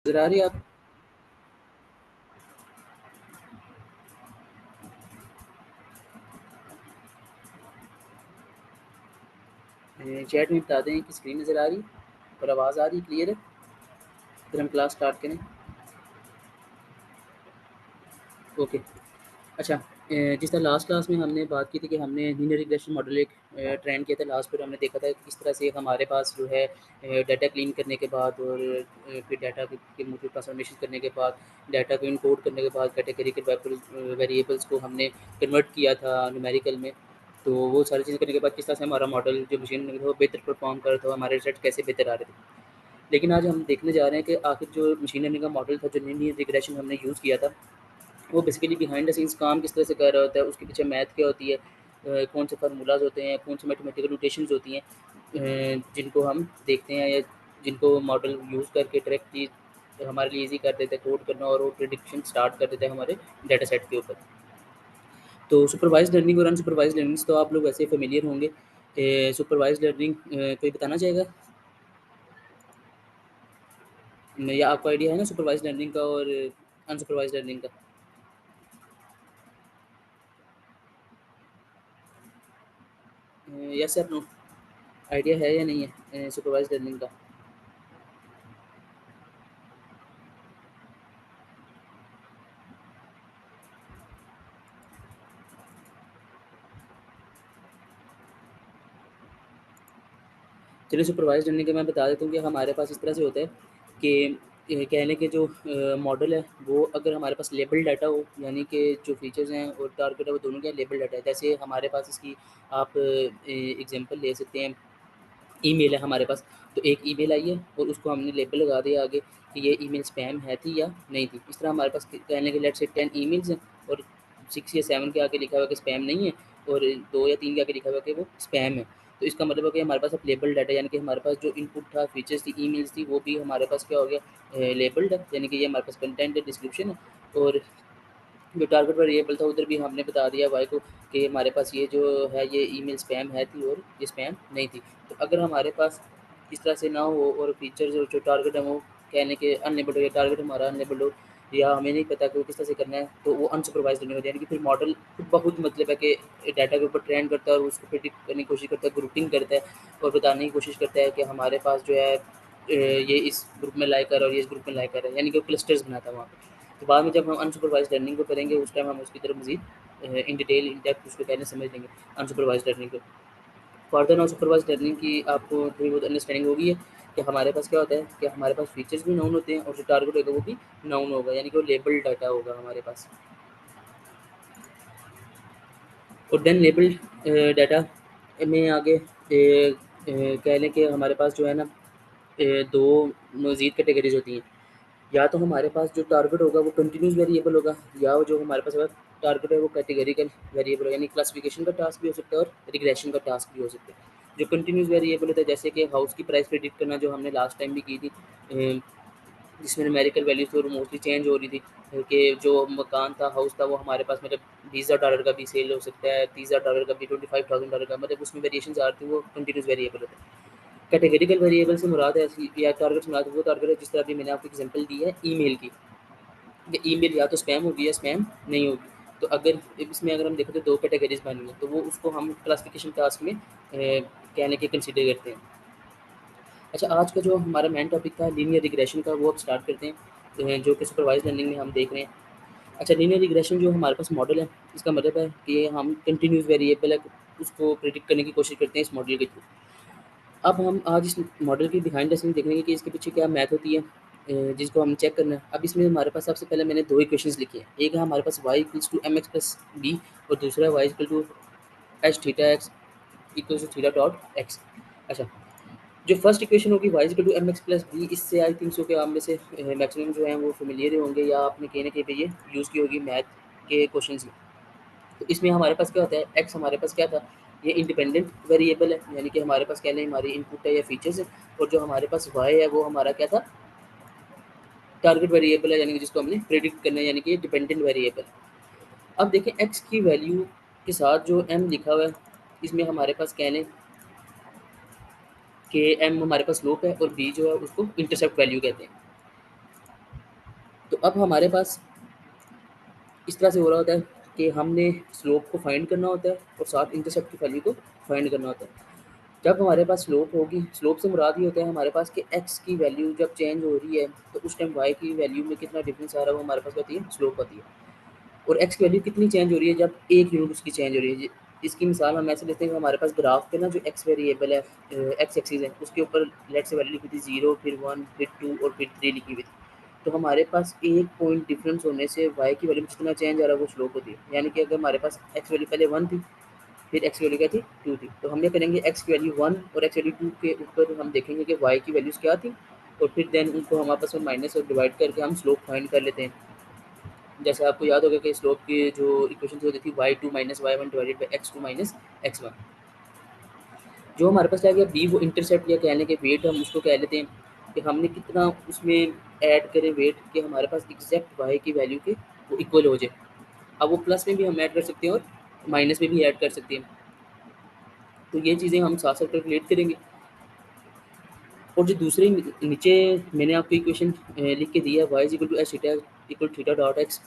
नज़र आ रही है आप? चैट में बता दें कि स्क्रीन नज़र आ रही है और आवाज़ आ रही है, क्लियर है? फिर हम क्लास स्टार्ट करें। ओके। अच्छा, जिस तरह लास्ट क्लास में हमने बात की थी कि हमने लीनियर रिग्रेशन मॉडल एक ट्रेंड किया था लास्ट, पर हमने देखा था कि किस तरह से हमारे पास जो है डाटा क्लीन करने के बाद और फिर डाटा के मुख्य ट्रांसफॉर्मेशन करने के बाद, डाटा को इनकोड करने के बाद कैटेगरिकल वेरिएबल्स को हमने कन्वर्ट किया था न्यूमेरिकल में। तो वो सारी चीज़ें करने के बाद किस तरह से हमारा मॉडल जो मशीन लर्निंग था वो बेहतर परफॉर्म कर रहा था, हमारे रिजल्ट कैसे बेहतर आ रहे थे। लेकिन आज हम देखने जा रहे हैं कि आखिर जो मशीन लर्निंग का मॉडल था, जो लीनियर रिग्रेशन हमने यूज़ किया था, वो बेसिकली बिहाइंड द सीन्स काम किस तरह से कर रहा होता है, उसके पीछे मैथ क्या होती है, कौन से फार्मूलाज होते हैं, कौन सी मैथमेटिकल नोटेशंस होती हैं, जिनको हम देखते हैं या जिनको मॉडल यूज़ करके डायरेक्टली हमारे लिए ईजी कर देते हैं कोड करना, और वो प्रिडिक्शन स्टार्ट कर देते हैं हमारे डाटा सेट के ऊपर। तो सुपरवाइज्ड लर्निंग और अनसुपरवाइज्ड लर्निंग तो आप लोग वैसे फेमिलियर होंगे। सुपरवाइज्ड लर्निंग कोई बताना चाहेगा, या आपको आइडिया है ना सुपरवाइज्ड लर्निंग का और अनसुपरवाइज्ड लर्निंग का? यस सर, नो, आइडिया है या नहीं है सुपरवाइज्ड लर्निंग का? चलिए, सुपरवाइज़्ड लर्निंग का मैं बता देता हूँ कि हमारे पास इस तरह से होता है कि कह लें कि जो मॉडल है, वो अगर हमारे पास लेबल डाटा हो, यानी कि जो फीचर्स हैं और टारगेट है वो दोनों क्या लेबल डाटा है। जैसे हमारे पास इसकी आप एग्जांपल ले सकते हैं, ईमेल है हमारे पास, तो एक ईमेल आई है और उसको हमने लेबल लगा दिया आगे कि ये ईमेल स्पैम है थी या नहीं थी। इस तरह हमारे पास कहने के लेट्स से 10 ईमेल्स हैं और 6 या 7 के आगे लिखा हुआ है कि स्पैम नहीं है, और 2 या 3 के आगे लिखा हुआ है कि वो स्पैम है। तो इसका मतलब है कि हमारे पास अब लेबल डाटा, यानी कि हमारे पास जो इनपुट था, फीचर्स थी, ईमेल्स थी, वो भी हमारे पास क्या हो गया, लेबल्ड है, यानी कि ये हमारे पास कंटेंट है, डिस्क्रिप्शन है। और जो टारगेट वेरिएबल था उधर भी हमने बता दिया वाई को कि हमारे पास ये जो है ये ईमेल स्पैम है थी और ये स्पैम नहीं थी। तो अगर हमारे पास इस तरह से ना हो और फीचर जो टारगेट है वो कहने के अनलेबल्ड हो, या टारगेट हमारा अनलेबल्ड हो, या हमें नहीं पता कि वो किस तरह से करना है, तो वो अनसुपरवाइज्ड लर्निंग होती है। यानी कि फिर मॉडल खुद ब खुद मतलब है कि डाटा के ऊपर ट्रेन करता है और उसको प्रेडिक्ट करने की कोशिश करता है, ग्रुपिंग करता है और बताने की कोशिश करता है कि हमारे पास जो है ये इस ग्रुप में लाइक कर और ये इस ग्रुप में लाइक कर रहा है, यानी कि वो क्लस्टर्स बनाता है वहाँ पे। तो बाद में जब हम अनसुपरवाइज्ड लर्निंग को करेंगे, उस टाइम हम उसकी तरफ मज़ीद इन डिटेल, इन डेप्थ उसको कहने समझ लेंगे अनसुपरवाइज्ड लर्निंग को। फर्दर अनसुपरवाइज्ड लर्निंग की आपको थोड़ी बहुत अंडरस्टैंडिंग होगी है कि हमारे पास क्या होता है कि हमारे पास फीचर्स भी नाउन होते हैं और जो टारगेट होगा वो भी नाउन होगा, यानी कि वो लेबल्ड डाटा होगा हमारे पास। और देन लेबल्ड डाटा में आगे कह लें कि हमारे पास जो है ना, दो मज़ीद कैटेगरीज होती हैं। या तो हमारे पास जो टारगेट होगा वो कंटिन्यूस वेरिएबल होगा, या वो जो हमारे पास टारगेट है वो कैटेगरिकल वेरिएबल होगा, यानी क्लासिफिकेशन का टास्क भी हो सकता है और रिग्रेशन का टास्क भी हो सकता है। जो कंटिन्यूस वेरिएबल होता है, जैसे कि हाउस की प्राइस प्रेडिक्ट करना, जो हमने लास्ट टाइम भी की थी, जिसमें न्यूमेरिकल वैल्यूज थी और मोस्टली चेंज हो रही थी, कि जो मकान था, हाउस था, वो हमारे पास मतलब $20,000 का भी सेल हो सकता है, $30,000 का भी, $25,000 का, मतलब उसमें वेरिएशन आ रही थी, वो कंटिन्यूस वेरिएबल होता है। कैटेगरिकल वेरिएबल से मुराद है ऐसी, या टारगेट से मुराद वो टारगेट है जिस तरह अभी मैंने आपको एग्जांपल दी है ईमेल की, कि ईमेल या तो स्पैम होगी या स्पैम नहीं होगी। तो अगर इसमें अगर हम देखें तो दो कैटेगरीज बनी हैं, तो वो उसको हम क्लासिफिकेशन टास्क में कहने के कंसिडर करते हैं। अच्छा, आज का जो हमारा मेन टॉपिक था लीनियर रिग्रेशन का, वो अब स्टार्ट करते हैं, जो कि सुपरवाइज लर्निंग में हम देख रहे हैं। अच्छा, लीनियर रिग्रेशन जो हमारे पास मॉडल है, इसका मतलब है कि हम कंटिन्यूस वेरिएबल है उसको प्रिडिक्ट करने की कोशिश करते हैं इस मॉडल के थ्रू। अब हम आज इस मॉडल की बिहाइंड द सीन देखेंगे कि इसके पीछे क्या मैथ होती है, जिसको हमें चेक करना है। अब इसमें हमारे पास सबसे पहले मैंने दो इक्वेशंस लिखी हैं। एक है हमारे पास y equals to m x plus b, और दूसरा है y equal to h theta x equals to theta dot x. अच्छा, जो फर्स्ट इक्वेशन होगी y equal to m x plus b, इससे आई थिंक सो कि आप में से मैक्सिमम जो हैं वो फेमिलियर होंगे, या आपने कहीं ना कहीं पे ये यूज़ की होगी मैथ के क्वेश्चन में। तो इसमें हमारे पास क्या होता है, एक्स हमारे पास क्या था, ये इंडिपेंडेंट वेरिएबल है, यानी कि हमारे पास कह लें हमारी इनपुट है या फीचर्स है। और जो हमारे पास वाई है वो हमारा क्या था, टारगेट वेरिएबल है, यानी कि जिसको हमने प्रेडिक्ट करना है, यानी कि डिपेंडेंट वेरिएबल। अब देखें एक्स की वैल्यू के साथ जो एम लिखा हुआ है, इसमें हमारे पास कह लें कि एम हमारे पास स्लोप है और बी जो है उसको इंटरसेप्ट वैल्यू कहते हैं। तो अब हमारे पास इस तरह से हो रहा होता है कि हमने स्लोप को फाइंड करना होता है और साथ इंटरसेप्ट की वैल्यू को फाइंड करना होता है। जब हमारे पास स्लोप होगी, स्लोप से मुराद ये होता है हमारे पास कि एक्स की वैल्यू जब चेंज हो रही है तो उस टाइम वाई की वैल्यू में कितना डिफरेंस आ रहा है, वो हमारे पास होती है स्लोप होती है। और एक्स की वैल्यू कितनी चेंज हो रही है, जब एक यूनिट उसकी चेंज हो रही है। इसकी मिसाल हम ऐसे लेते हैं कि हमारे पास ग्राफ पे ना जो एक्स वेरिएबल है, एक्स एक्सीज है, उसके ऊपर लेट से वैल्यू लिखी थी 0, फिर 1, फिर 2 और फिर 3 लिखी हुई थी। तो हमारे पास एक पॉइंट डिफरेंस होने से वाई की वैल्यू में जितना चेंज आ रहा है वो स्लोप होती है। यानी कि अगर हमारे पास एक्स वैल्यू पहले 1 थी, फिर एक्स की वैल्यू क्या थी, 2 थी, तो हम ये करेंगे एक्स की वैल्यू 1 और एक्स वैल्यू 2 के ऊपर हम देखेंगे कि वाई की वैल्यूज़ क्या थी, और फिर देन उनको हम आपस में माइनस और डिवाइड करके हम स्लोप फाइंड कर लेते हैं। जैसे आपको याद होगा कि स्लोप की जो इक्वेशन होती थी y2 minus y1 divided by x2 minus x1। जो हमारे पास रह गया b, वो इंटरसेप्ट या कहने के वेट हम उसको कह लेते हैं कि हमने कितना उसमें ऐड करें वेट कि हमारे पास एग्जैक्ट y की वैल्यू के वो इक्वल हो जाए। अब वो प्लस में भी हम ऐड कर सकते हैं और माइनस में भी ऐड कर सकते हैं। तो ये चीज़ें हम साथ साथ कैलकुलेट करेंगे। और जो दूसरे नीचे मैंने आपको इक्वेशन लिख के दी है, y is equal to h theta equal theta dot x,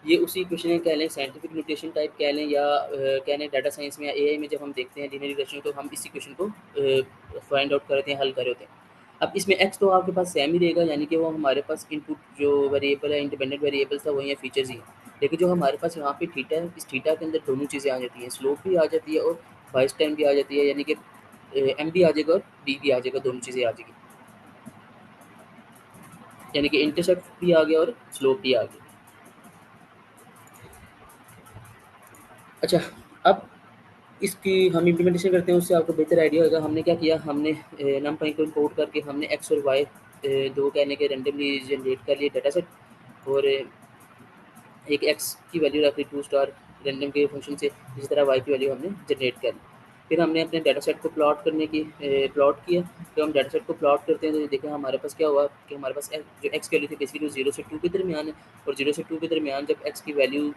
ये उसी इक्वेशन है, कह लें साइंटिफिक नोटेशन टाइप कह लें, या कह लें डाटा साइंस में या एआई में जब हम देखते हैं लीनियर रिग्रेशन तो हम इस इक्वेशन को फाइंड आउट करते हैं, हल कर होते हैं। अब इसमें एक्स तो आपके पास सेम ही रहेगा, यानी कि वो हमारे पास इनपुट जो वेरिएबल है, इंडिपेंडेंट वेरिएबल था, वही है, फीचर्स ही है। लेकिन जो हमारे पास यहाँ पे थीटा है, इस थीटा के अंदर दोनों चीज़ें आ जाती हैं, स्लोप भी आ जाती है और वाइस टाइम भी आ जाती है, यानी कि एम भी आ जाएगा और डी भी आ जाएगा, दोनों चीज़ें आ जाएगी, यानी कि इंटरसेप्ट भी आ गया और स्लोप भी आ गया। अच्छा, अब इसकी हम इम्प्लीमेंटेशन करते हैं, उससे आपको बेहतर आइडिया होगा। हमने क्या किया, हमने नमपाई को इंपोर्ट करके हमने एक्स और वाई दो कहने के रेंडमली जनरेट कर लिए डाटा सेट, और एक एक्स की वैल्यू रख ली 2 स्टार रैंडम के फंक्शन से, इसी तरह वाई की वैल्यू हमने जनरेट कर ली। फिर हमने अपने डाटा सेट को प्लॉट करने की प्लॉट किया। तो हम डाटा सेट को प्लॉट करते हैं तो देखें हमारे पास क्या हुआ कि हमारे पास जो एक्स की वैल्यू थी बेसिकली 0 से 2 के दरमियान है, और 0 से 2 के दरमियान जब एक्स की वैल्यू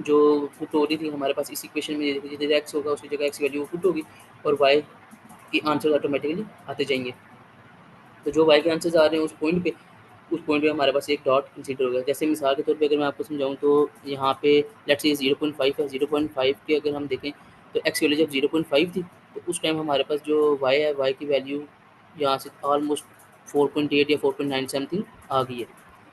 जो पुट हो रही थी हमारे पास इस इक्वेशन में, जिधर एक्स होगा उसकी जगह एक्स वैल्यू पुट होगी और वाई के आंसर ऑटोमेटिकली आते जाएंगे। तो जो वाई के आंसर्स आ रहे हैं उस पॉइंट पे हमारे पास एक डॉट कंसीडर होगा। जैसे मिसाल के तौर पे अगर मैं आपको समझाऊँ तो यहाँ पे लेट्स से 0.5 है, 0.5 के अगर हम देखें तो एक्स वैल्यू जब 0.5 थी तो उस टाइम हमारे पास जो वाई है, वाई की वैल्यू यहाँ से ऑलमोस्ट 4.8 या 4.9 समथिंग आ गई है।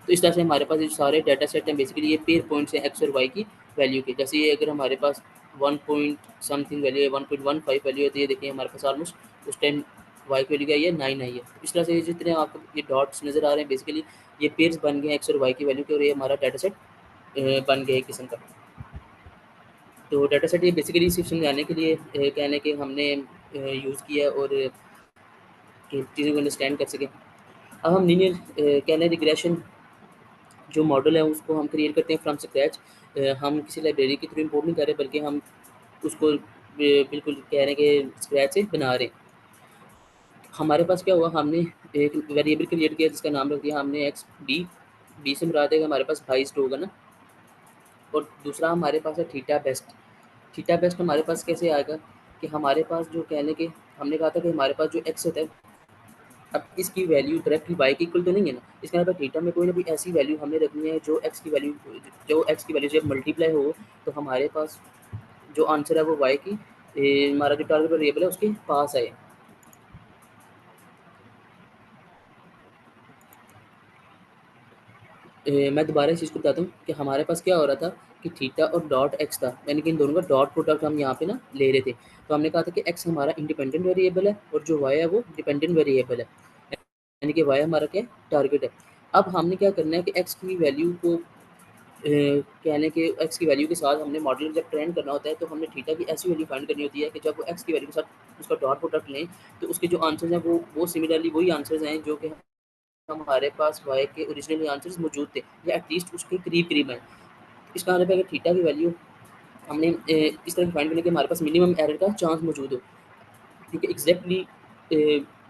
तो इस तरह से हमारे पास ये सारे डाटा सेट हैं, बेसिकली ये पेयर पॉइंट्स हैं एक्स और वाई की वैल्यू के। जैसे ये अगर हमारे पास 1 पॉइंट समथिंग वैल्यू है, 1.15 वैल्यू है, तो ये देखिए हमारे पास ऑलमोस्ट उस टाइम वाई की वैल्यू क्या है, ये 9 आई है। तो इस तरह से जितने आपको ये डॉट्स नज़र आ रहे हैं बेसिकली ये पेयर्स बन गए हैं एक्स और वाई की वैल्यू के, और ये हमारा डाटा सेट बन गया एक किस्म का। तो डाटा सेट ये बेसिकली सिर्फ समझाने के लिए कहने के हमने यूज़ किया और कि चीज़ों को अंडरस्टैंड कर सकें। अब हम लीनियर कहने रिग्रेशन जो मॉडल है उसको हम क्रिएट करते हैं फ्रॉम स्क्रैच। हम किसी लाइब्रेरी के थ्रू इम्पोर्ट नहीं कर रहे, बल्कि हम उसको बिल्कुल कह रहे हैं कि स्क्रैच से बना रहे हैं। हमारे पास क्या हुआ, हमने एक वेरिएबल क्रिएट किया जिसका नाम रख दिया हमने एक्स बी। बी से मुराद है कि हमारे पास हाइस्ट होगा ना, और दूसरा हमारे पास है थीटा बेस्ट। थीटा बेस्ट हमारे पास कैसे आएगा कि हमारे पास जो कहने के हमने कहा था कि हमारे पास जो एक्स होता है, अब इसकी वैल्यू डायरेक्टली वाई के इक्वल तो नहीं है ना, इसका मतलब थीटा में कोई ना कोई ऐसी वैल्यू हमें रखनी है जो एक्स की वैल्यू जब मल्टीप्लाई हो तो हमारे पास जो आंसर है वो वाई की हमारा जो टारगेट वेरिएबल है उसके पास आए। मैं दोबारा इस चीज़ को बताता हूँ कि हमारे पास क्या हो रहा था कि थीटा और डॉट एक्स था, यानी कि इन दोनों का डॉट प्रोडक्ट हम यहाँ पे ना ले रहे थे। तो हमने कहा था कि एक्स हमारा इंडिपेंडेंट वेरिएबल है और जो वाई है वो डिपेंडेंट वेरिएबल है, यानी कि वाई हमारा क्या टारगेट है। अब हमने क्या करना है कि एक्स की वैल्यू को कहने के एक्स की वैल्यू के साथ हमने मॉडल जब ट्रेन करना होता है तो हमने थीटा की ऐसी वैल्यू फाइंड करनी होती है कि जब वो एक्स की वैल्यू के साथ उसका डॉट प्रोडक्ट लें तो उसके जो आंसर्स हैं वो सिमिलरली वही आंसर्स हैं जो कि हमारे पास वाई के ओरिजिनल आंसर्स मौजूद थे, या एटलीस्ट उसके करीब करीब हैं। इसका मतलब है कि थीटा की वैल्यू हमने इस तरह फाइंड करने के हमारे पास मिनिमम एरर का चांस मौजूद हो, क्योंकि एग्जैक्टली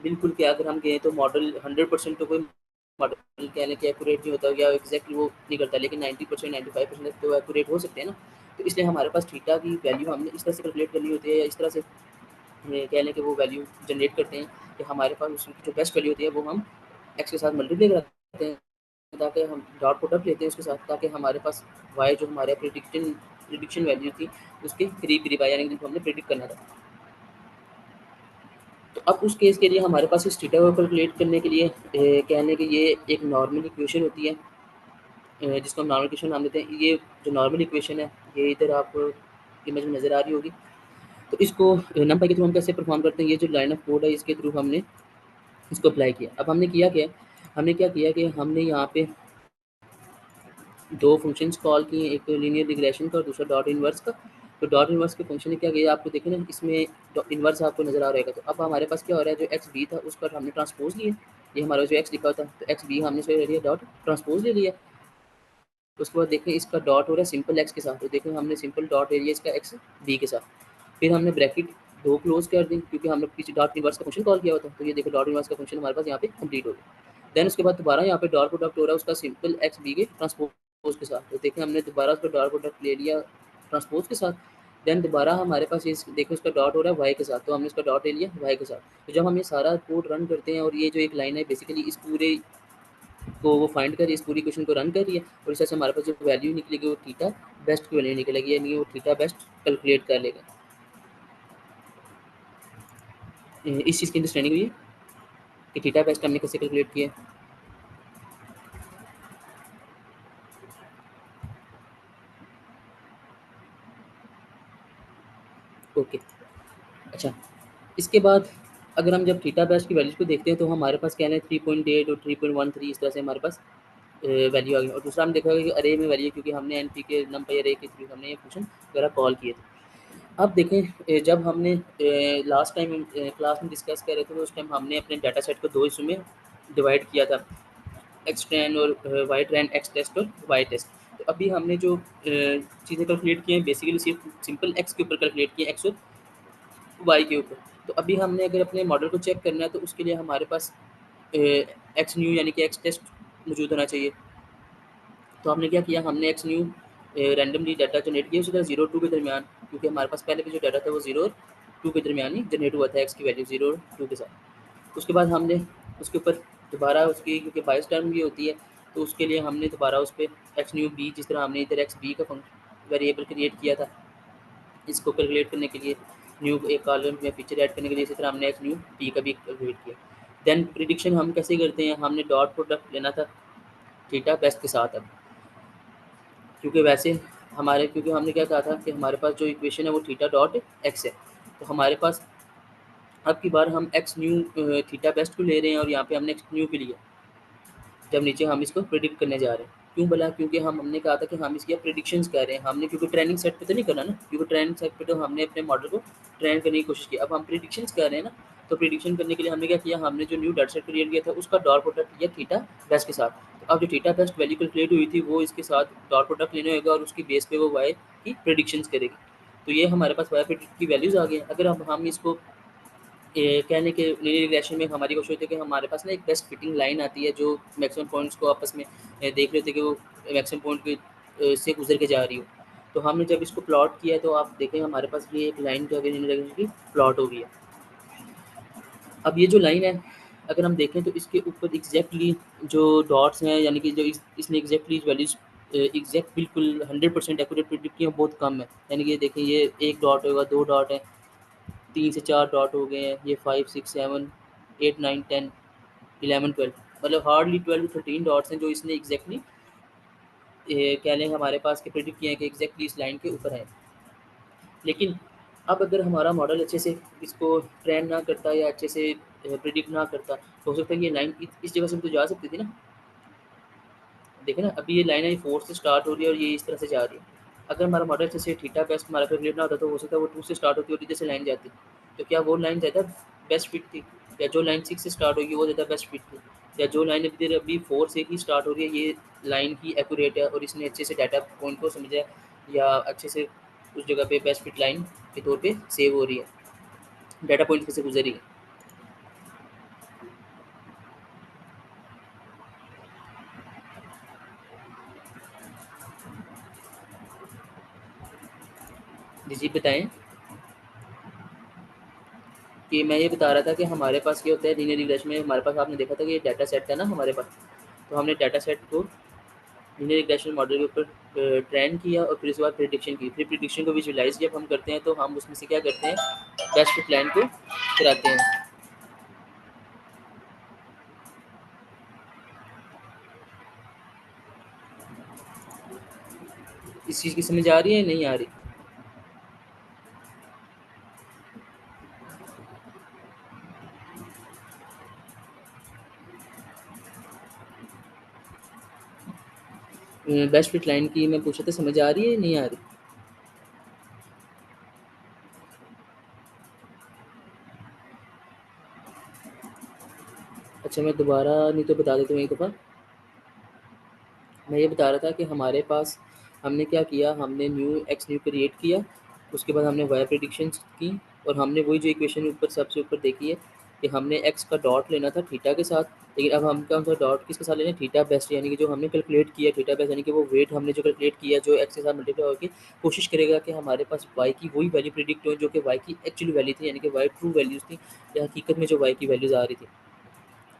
बिल्कुल क्या अगर हम गए तो मॉडल 100% तो कोई मॉडल कहने के एक्यूरेट नहीं होता या एग्जैक्टली वो नहीं करता, लेकिन 90% 95% तो एक्यूरेट हो सकते हैं ना। तो इसलिए हमारे पास थीटा की वैल्यू हमने इस तरह से कैलकुलेट करनी होती है, या इस तरह से कह लें कि वो वैल्यू जनरेट करते हैं कि हमारे पास उसकी जो बेस्ट वैल्यू होती है वो हम एक्स के साथ मल्टीप्लाई कराते हैं ताकि हम डॉट प्रोडक्ट लेते हैं उसके साथ, ताकि हमारे पास वाई जो हमारे प्रिडिक्शन वैल्यू थी उसके करीब आए, यानी जिनको हमने प्रिडिक्ट करना था। तो अब उस केस के लिए हमारे पास इस थीटा को कैलकुलेट करने के लिए कहने कि ये एक नॉर्मल इक्वेशन होती है, जिसको हम नॉर्मल इक्वेशन नाम देते हैं। ये जो नॉर्मल इक्वेशन है ये इधर आपको इमेज में नज़र आ रही होगी। तो इसको नंपाई के थ्रू हम कैसे परफॉर्म करते हैं, ये जो लाइन ऑफ कोड है इसके थ्रू हमने इसको अप्लाई किया। अब हमने किया क्या, हमने क्या किया कि हमने यहाँ पे दो फंक्शंस कॉल किए, एक तो लीनियर रिग्रेशन का और दूसरा डॉट इनवर्स का। तो डॉट इनवर्स के फंक्शन ने क्या किया, आपको देखें ना इसमें इनवर्स आपको नज़र आ रहेगा। तो अब हमारे पास क्या हो रहा है, जो एक्स बी था उसका हमने ट्रांसपोज लिया, ये हमारा जो एक्स लिखा था तो एक्स बी हमने ले लिया, डॉट ट्रांसपोज ले लिया। तो उसके बाद देखें इसका डॉट हो रहा है सिंपल एक्स के साथ, तो देखें हमने सिंपल डॉट ले लिया इसका एक्स बी के साथ। फिर हमने ब्रैकेट दो क्लोज कर दी क्योंकि हमने किसी डॉट इनवर्स का फंक्शन कॉल किया होता है। तो ये देखो डॉट इनवर्स का फंक्शन हमारे पास यहाँ पे कंप्लीट हो गया। देन उसके बाद दोबारा यहाँ पे डॉट प्रोडक्ट हो रहा है उसका सिंपल एक्स बी के ट्रांसपोज के साथ। तो देखें हमने दोबारा उसका डॉट प्रोडक्ट ले लिया ट्रांसपोज के साथ। देन दोबारा हमारे पास इस देखो उसका डॉट हो रहा है वाई के साथ, तो हमने उसका डॉट ले लिया वाई के साथ। तो जब हम ये सारा कोड रन करते हैं और ये जो एक लाइन है बेसिकली इस पूरे को वो फाइंड कर रही है, इस पूरी क्वेश्चन को रन कर रही है, और इस तरह से हमारे पास जो वैल्यू निकलेगी वो थीटा बेस्ट की वैल्यू निकलेगी, यानी वो थीटा बेस्ट कैलकुलेट कर लेगा। इस चीज़ की अंडरस्टैंडिंग हुई है कि थीटा बेस्ट हमने कैसे कैलकुलेट किया है। ओके, अच्छा, इसके बाद अगर हम जब थीटा बेस्ट की वैल्यूज को देखते हैं तो हमारे पास क्या है 3.8 और 3.13 इस तरह से हमारे पास वैल्यू आ गई। और दूसरा हम देखा कि अरे में वैल्यू, क्योंकि हमने एन पी के नंपाई अरे के थ्रू हमने ये फंक्शन वगैरह कॉल किए थे। अब देखें जब हमने लास्ट टाइम क्लास में डिस्कस कर रहे थे तो उस टाइम हमने अपने डाटा सेट को दो हिस्सों में डिवाइड किया था, एक्स ट्रेन और वाई ट्रेन, एक्स टेस्ट और वाई टेस्ट। तो अभी हमने जो चीज़ें कैलकुलेट की हैं बेसिकली सिर्फ सिंपल एक्स के ऊपर कैलकुलेट किए, एक्स और वाई के ऊपर। तो अभी हमने अगर अपने मॉडल को चेक करना है तो उसके लिए हमारे पास एक्स न्यू यानी कि एक्स टेस्ट मौजूद होना चाहिए। तो हमने क्या किया, हमने x new randomly data generate किया उसी तरह 0 और 2 के दरमियान, क्योंकि हमारे पास पहले भी जो डाटा था वो 0 और 2 के दरमियान ही जनरेट हुआ था, एक्स की वैल्यू 0 और 2 के साथ। उसके बाद हमने उसके ऊपर दोबारा उसकी क्योंकि बाईस टर्म भी होती है तो उसके लिए हमने दोबारा उस पर एक्स न्यू बी, जिस तरह हमने इधर एक्स बी का फंक्शन वेरिएबल क्रिएट किया था इसको कैलकुलेट करने के लिए, न्यू एक कॉलम में फीचर ऐड करने के लिए, इसी तरह हमने एक्स न्यू पी का भी कैलकुलेट किया। देन प्रिडिक्शन हम कैसे करते हैं, हमने डॉट प्रोडक्ट लेना था थीटा बेस्ट के साथ। अब क्योंकि वैसे हमारे क्योंकि हमने क्या कहा था कि हमारे पास जो इक्वेशन है वो थीटा डॉट एक्स है, तो हमारे पास अब की बार हम एक्स न्यू थीटा बेस्ट को ले रहे हैं और यहाँ पे हमने एक्स न्यू के लिए जब नीचे हम इसको प्रिडिक्ट करने जा रहे हैं। क्यों बोला, क्योंकि हमने कहा था कि हम इसकी प्रिडिक्शंस कर रहे हैं हमने, क्योंकि ट्रेनिंग सेट पे तो नहीं करना ना, क्योंकि ट्रेनिंग सेट पे तो हमने अपने मॉडल को ट्रेन करने की कोशिश की। अब हम प्रिडिक्शंस कर रहे हैं ना, तो प्रिडिक्शन करने के लिए हमने क्या किया, हमने जो न्यू डाटा सेट क्रिएट किया था उसका डॉट प्रोडक्ट लिया थीटा बेस्ट के साथ। तो अब जो थीटा बेस्ट वैल्यू कैलकुलेट हुई थी वो इसके साथ डॉट प्रोडक्ट लेने होगा और उसकी बेस पे वो वाई की प्रिडिक्शंस करेगी। तो ये हमारे पास वाई प्रिडिक्ट की वैल्यूज़ आ गई। अगर अब हम इसको कहने के लिनियर रिग्रेशन में हमारी कोशिश होती है कि हमारे पास ना एक बेस्ट फिटिंग लाइन आती है जो मैक्सिमम पॉइंट्स को आपस में देख लेते हैं कि वो मैक्सिमम पॉइंट के से गुजर के जा रही हो। तो हमने जब इसको प्लॉट किया तो आप देखें हमारे पास ये एक लाइन जो लिनियर रिग्रेशन की प्लॉट हो गई है। अब ये जो लाइन है अगर हम देखें तो इसके ऊपर एग्जैक्टली जो डॉट्स हैं, यानी कि जो इसने एग्जैक्टली वैल्यूज एग्जैक्ट बिल्कुल 100% एक्यूरेट प्रिडिक्ट किया बहुत कम है। यानी कि देखिए ये एक डॉट होगा, दो डॉट है, 3 से 4 डॉट हो गए हैं, ये 5 6 7 8 9 10 11 12, मतलब हार्डली 12 to 13 डॉट्स हैं जो इसने एग्जैक्टली कह लें हमारे पास के प्रिडिक्ट किए हैं कि एग्जैक्टली इस लाइन के ऊपर है। लेकिन अब अगर हमारा मॉडल अच्छे से इसको ट्रेन ना करता या अच्छे से प्रिडिक्ट ना करता तो हो सकता है ये लाइन इस जगह से भी तो जा सकती थी ना। देखें ना अभी ये लाइन है 4 से स्टार्ट हो रही है और ये इस तरह से जा रही है। अगर हमारा मॉडल अच्छे से थीटा बेस्ट हमारा कैलकुलेट ना होता तो हो सकता है वो 2 से स्टार्ट होती और इधर से लाइन जाती। तो क्या वो लाइन ज़्यादा बेस्ट फिट थी, या जो लाइन 6 से स्टार्ट होगी वो ज़्यादा बेस्ट फिट थी, या जो लाइन अभी 4 से ही स्टार्ट हो रही है ये लाइन ही एक्यूरेट है और इसने अच्छे से डाटा पॉइंट को समझा है, या अच्छे से उस जगह पे बेस्ट फिट लाइन के तौर पे सेव हो रही है, डाटा पॉइंट पे से गुजरी है। जी जी बताएं। कि मैं ये बता रहा था कि हमारे पास क्या होता है लीनियर रिग्रेशन में, हमारे पास आपने देखा था कि ये डाटा सेट है ना हमारे पास, तो हमने डाटा सेट को लीनियर रिग्रेशन मॉडल के ऊपर ट्रेन किया और फिर उसके बाद प्रिडिक्शन की। फिर प्रिडिक्शन को विजुअलाइज़ जब हम करते हैं तो हम उसमें से क्या करते हैं, बेस्ट फिट लाइन को कराते हैं। इस चीज़ की समझ आ रही है, नहीं आ रही? बेस्ट फिट लाइन की मैं पूछा था, समझ आ रही है, नहीं आ रही? अच्छा, मैं दोबारा नहीं तो बता देता हूँ एक दफ़ा। मैं ये बता रहा था कि हमारे पास हमने क्या किया, हमने न्यू क्रिएट किया, उसके बाद हमने वाई प्रेडिक्शंस की और हमने वही जो इक्वेशन ऊपर सबसे ऊपर देखी है कि हमने एक्स का डॉट लेना था थीटा के साथ, लेकिन अब हम क्या, उनका डॉट किसके साथ लेना है, थीटा बेस्ट, यानी कि जो हमने कैलकुलेट किया थीटा बेस्ट, यानी कि वो वेट हमने जो कैलकुलेट किया जो एक्स के साथ मल्टीप्लाई होकर कोशिश करेगा कि हमारे पास वाई की वही वैल्यू प्रिडिक्ट हो जो कि वाई की एक्चुअल वैल्यू थी, यानी कि वाई ट्रू वैल्यूज़ थी या हकीकत में जो वाई की वैल्यूज़ आ रही थी।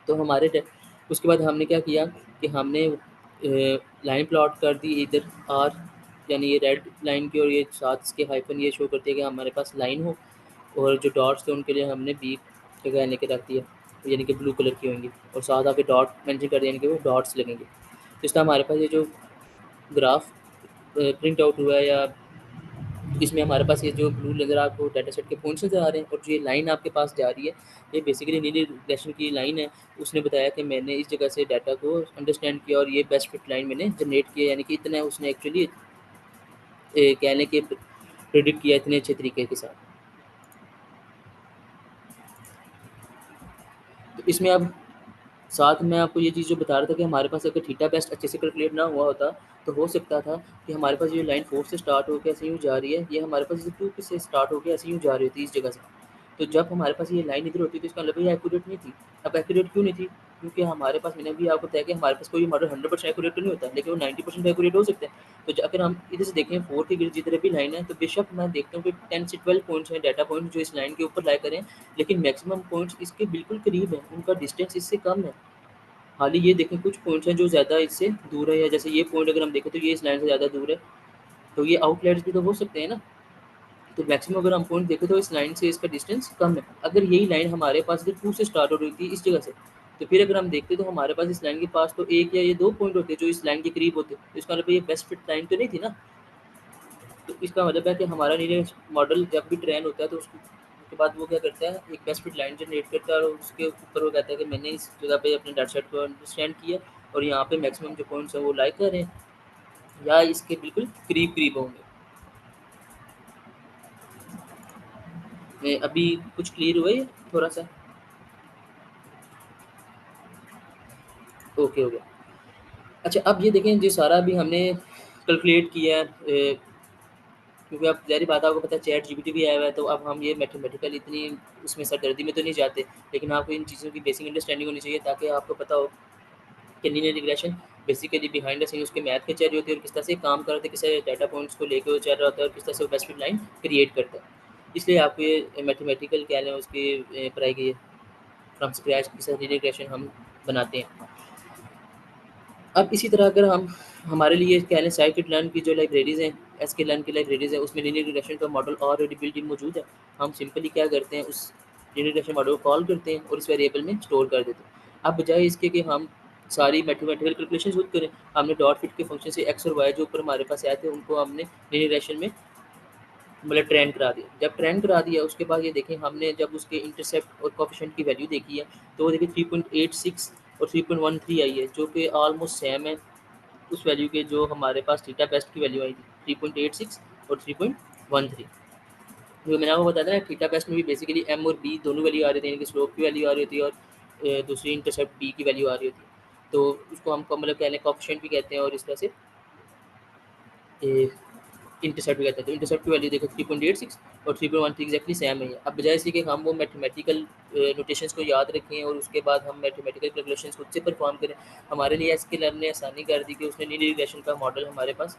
तो उसके बाद हमने क्या किया कि हमने लाइन प्लॉट कर दी इधर आर, यानी ये रेड लाइन की, और ये साथ इसके हाइफन ये शो करती है कि हमारे पास लाइन हो, और जो डॉट्स थे उनके लिए हमने बी जगह लेके रख दिया, यानी कि ब्लू कलर की होंगी, और साथ आके डॉट मेंशन कर दिया, यानी कि वो डॉट्स लगेंगे। तो इस तरह हमारे पास ये जो ग्राफ प्रिंट आउट हुआ है, या इसमें हमारे पास ये जो ब्लू नज़र आपको डाटा सेट के पॉइंट्स नज़र आ रहे हैं, और जो ये लाइन आपके पास जा रही है, ये बेसिकली नीली रिग्रेशन की लाइन है। उसने बताया कि मैंने इस जगह से डाटा को अंडरस्टैंड किया और ये बेस्ट फिट लाइन मैंने जनरेट किया, यानी कि इतना उसने एक्चुअली कहने के प्रिडिक्ट किया इतने अच्छे तरीके के साथ। तो इसमें अब साथ में आपको ये चीज़ जो बता रहा था कि हमारे पास अगर थीटा बेस्ट अच्छे से कैलकुलेट ना हुआ होता, तो हो सकता था कि हमारे पास ये लाइन 4 से स्टार्ट होकर ऐसे यूँ जा रही है, ये हमारे पास 2 से स्टार्ट होकर ऐसे यूँ जा रही होती है इस जगह से। तो जब हमारे पास ये लाइन इधर होती है तो इसका मतलब ये एक्यूरेट नहीं थी। अब एक्यूरेट क्यों नहीं थी? क्योंकि हमारे पास, मैंने भी आपको बताया कि हमारे पास कोई मॉडल 100% एक्यूरेट तो नहीं होता, लेकिन वो 90% एक्यूरेट हो सकता है। तो अगर हम इधर से देखें 4 के गिर्द जिधर भी लाइन है, तो बेशक मैं देखता हूँ कि 10 से 12 पॉइंट्स हैं, डाटा पॉइंट जो इस लाइन के ऊपर लाई करें, लेकिन मैक्सिमम पॉइंट्स इसके बिल्कुल करीब हैं, उनका डिस्टेंस इससे कम है। हालाँकि ये देखें कुछ पॉइंट्स हैं जो ज़्यादा इससे दूर है, या जैसे ये पॉइंट अगर हम देखें तो ये इस लाइन से ज़्यादा दूर है, तो ये आउटलायर्स भी तो हो सकते हैं ना। तो मैक्सिमम अगर हम पॉइंट देखें तो इस लाइन से इसका डिस्टेंस कम है। अगर यही लाइन हमारे पास इधर 2 से स्टार्ट हो रही थी इस जगह से, तो फिर अगर हम देखते तो हमारे पास इस लाइन के पास तो 1 या ये 2 पॉइंट होते जो इस लाइन के करीब होते। तो इसका मतलब ये बेस्ट फिट लाइन तो नहीं थी ना। तो इसका मतलब है कि हमारा लीनियर मॉडल जब भी ट्रेन होता है तो उसके बाद वो क्या करता है, एक बेस्ट फिट लाइन जनरेट करता है, और उसके ऊपर वो कहता है कि मैंने इस जगह पे अपने डाटा सेट को अंडरस्टैंड किया और यहाँ पे मैक्सिमम जो पॉइंट्स हैं वो लाइक कर रहे हैं या इसके बिल्कुल करीब करीब होंगे। अभी कुछ क्लियर हुआ है थोड़ा सा? ओके हो गया। अच्छा, अब ये देखें जो सारा अभी हमने कैलकुलेट किया है, क्योंकि अब ज़ाहिर बात है आपको पता है चैट जीपीटी भी आया हुआ है, तो अब हम ये मैथमेटिकल इतनी उसमें सरदर्दी में तो नहीं जाते, लेकिन आपको इन चीज़ों की बेसिक अंडरस्टैंडिंग होनी चाहिए ताकि आपको पता हो कि linear regression basically behind the scene उसके मैथ के चल रही होती है और किस तरह से काम कर रहे थे, किस तरह डाटा पॉइंट्स को लेकर वो चल रहा होता है और किस तरह से वो बेस्ट फिट लाइन क्रिएट करता है। इसलिए आपको ये मैथमेटिकल क्या है उसकी पढ़ाई की फ्रॉम स्क्रैच किस तरह लीनियर रिग्रेशन हम बनाते हैं। अब इसी तरह अगर हम हमारे लिए कह लें साइकिट लर्न की जो लाइब्रेरीज़ हैं, एसके लर्न की लाइब्रेरीज़ है, उसमें लीनियर रिग्रेशन का मॉडल ऑलरेडी बिल्ट इन मौजूद है। हम सिंपली क्या करते हैं, उस लीनियर रिग्रेशन मॉडल को कॉल करते हैं और इस वेरिएबल में स्टोर कर देते हैं। अब बजाय इसके कि हम सारी मैथमेटिकल कैलकुलेशंस खुद करें, हमने डॉट फिट के फंक्शन से एक्स और वाई जो ऊपर हमारे पास आए थे उनको हमने लीनियर रिग्रेशन में मतलब ट्रेन करा दिया। जब ट्रेन करा दिया उसके बाद ये देखें हमने जब उसके इंटरसेप्ट और कोएफ़िशिएंट की वैल्यू देखी है, तो वो देखिए 3.86 और 3.13 आई है, जो कि ऑलमोस्ट सेम है उस वैल्यू के जो हमारे पास थीटा बेस्ट की वैल्यू आई थी 3.86 और 3.13। जो मैंने आपको बताया था ना, थीटा बेस्ट में भी बेसिकली एम और बी दोनों वैल्यू आ रही थी, यानी कि स्लोप की वैल्यू आ रही होती है और दूसरी इंटरसेप्ट बी की वैल्यू आ रही होती है। तो उसको हम मतलब कह लें कोएफ़िशिएंट भी कहते हैं और इस तरह से इंटरसेप्ट भी कहते हैं। तो इंटरसेप्ट की वैल्यू देखो 3.86 और 3.13 एग्जैक्टली सेम है। अब बजाय इसी के हम वो मैथमेटिकल नोटेशंस को याद रखें और उसके बाद हम मैथमेटिकल कैलकुलेशंस खुद से परफॉर्म करें, हमारे लिए एसक्यूएल ने आसानी कर दी कि उसने लीनियर रिग्रेशन का मॉडल हमारे पास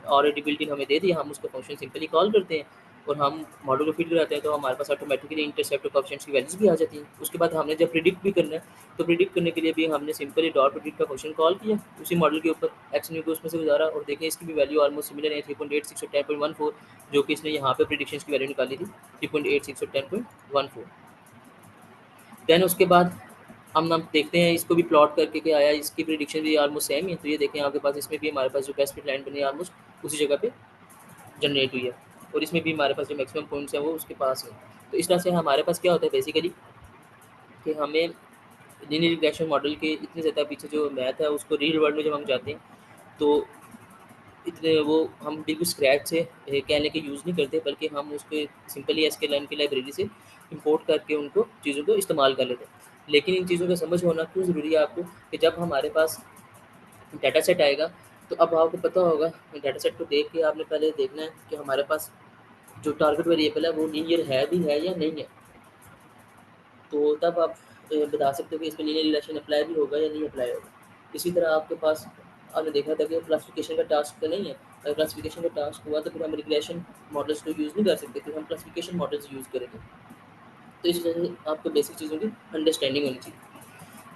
ऑलरेडी बिल्ट इन हमें दे दिया, हम उसको फंक्शन सिंपली कॉल करते हैं और हम मॉडल को फीड कराते हैं तो हमारे पास ऑटोमेटिकली इंटरसेप्ट और कोएफिशिएंट्स की वैल्यूज़ भी आ जाती हैं। उसके बाद हमने जब प्रिडिक्ट भी करना है, तो प्रिडिक्ट करने के लिए भी हमने सिंपली डॉट प्रिडिक्ट का फंक्शन कॉल किया, उसी मॉडल के ऊपर एक्स न्यू को उसमें से गुजारा और देखें इसकी भी वैल्यू ऑलमोस्ट सिमिलर है 3.86 और 10.14, जो कि इसने यहाँ पे प्रिडिक्शंस की वैल्यू निकाली थी 3.86 और 10.14। देन उसके बाद हम देखते हैं इसको भी प्लॉट करके क्या आया, इसकी प्रिडिक्शन भी ऑलमोस्ट सेम ही है। तो ये देखें आपके पास इसमें भी हमारे पास जो बेस्ट फिट लाइन बनी है ऑलमोस्ट उसी जगह पे जनरेट हुई है और इसमें भी हमारे पास जो मैक्सिमम पॉइंट्स हैं वो उसके पास है। तो इस तरह से हमारे पास क्या होता है बेसिकली कि हमें लीनियर रिग्रेशन मॉडल के इतने ज़्यादा पीछे जो मैथ है उसको रियल वर्ल्ड में जब हम जाते हैं तो इतने वो हम बिल्कुल स्क्रैच से कहने के यूज़ नहीं करते, बल्कि हम उसको सिंपली एसक्यूएल की लाइब्रेरी से इंपोर्ट करके उनको चीज़ों को इस्तेमाल कर लेते हैं। लेकिन इन चीज़ों का समझ होना क्यों ज़रूरी है आपको कि जब हमारे पास डाटा सेट आएगा तो अब आपको पता होगा डाटा सेट को देख के आपने पहले देखना है कि हमारे पास जो टारगेट वेरिएबल है वो लीनियर है भी है या नहीं है। तो तब आप बता सकते हो कि इसमें लीनियर रिग्रेशन अप्लाई भी होगा या नहीं अप्लाई होगा। इसी तरह आपके पास आपने देखा था कि क्लासिफिकेशन का टास्क तो नहीं है। अगर क्लासिफिकेशन का टास्क हुआ तो फिर हम रिग्रेशन मॉडल्स को यूज़ नहीं कर सकते, फिर हम क्लासिफिकेशन मॉडल्स यूज़ करेंगे। तो इस वजह से आपको बेसिक चीज़ों की अंडरस्टैंडिंग होनी चाहिए।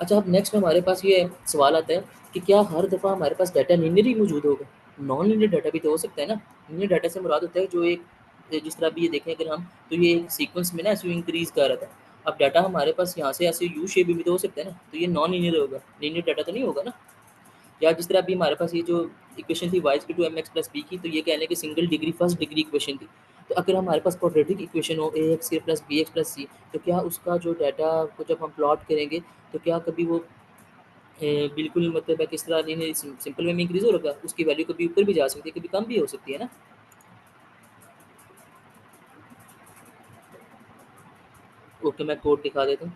अच्छा, अब नेक्स्ट हमारे पास ये सवाल आता है कि क्या हर दफ़ा हमारे पास डाटा लीनियर ही मौजूद होगा? नॉन लीनियर डाटा भी तो हो सकता है ना। लीनियर डाटा से मुराद होता है जो एक जिस तरह अभी ये देखें अगर हम, तो ये एक सीक्वेंस में ना ऐसे इंक्रीज़ कर रहा था। अब डाटा हमारे पास यहाँ से ऐसे यू शेप में भी तो हो सकता है ना, तो ये नॉन लीनियर होगा, लीनियर डाटा तो नहीं होगा ना। या जिस तरह अभी हमारे पास ये जो इक्वेशन थी y to m x plus b की, तो ये कह लें कि single degree first degree equation थी। तो अगर हमारे पास क्वाड्रेटिक इक्वेशन हो ए एक्स के plus b x plus c, तो क्या उसका जो डाटा को जब हम प्लॉट करेंगे तो क्या कभी वो बिल्कुल मतलब है किस तरह लीनियर सिंपल वे में इंक्रीज़ हो रहा है, उसकी वैल्यू कभी ऊपर भी जा सकती है, कभी कम भी हो सकती है ना। ओके, मैं कोड दिखा देता हूँ।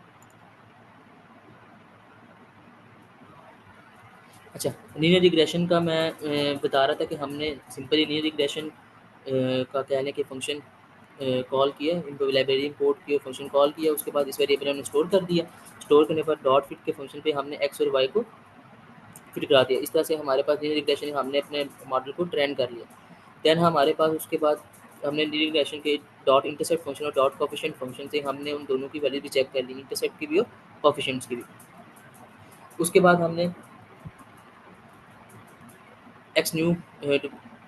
अच्छा, लीनियर रिग्रेशन का मैं बता रहा था कि हमने सिंपली लीनियर रिग्रेशन का कहने के फंक्शन कॉल किया, इनको लाइब्रेरी इंपोर्ट किया, फंक्शन कॉल किया, उसके बाद इस वेरिएबल हमने स्टोर कर दिया। स्टोर करने पर डॉट फिट के फंक्शन पे हमने एक्स और वाई को फिट करा दिया। इस तरह से हमारे पास लीनियर रिग्रेशन हमने अपने मॉडल को ट्रेन कर लिया। देन हमारे पास उसके बाद हमने लीनियर रिग्रेशन के डॉट इंटरसेप्ट फंक्शन और डॉट कोएफिशिएंट फंक्शन से हमने उन दोनों की वैल्यू भी चेक कर ली, इंटरसेप्ट की भी और कोएफिशिएंट्स की भी। उसके बाद हमने एक्स न्यू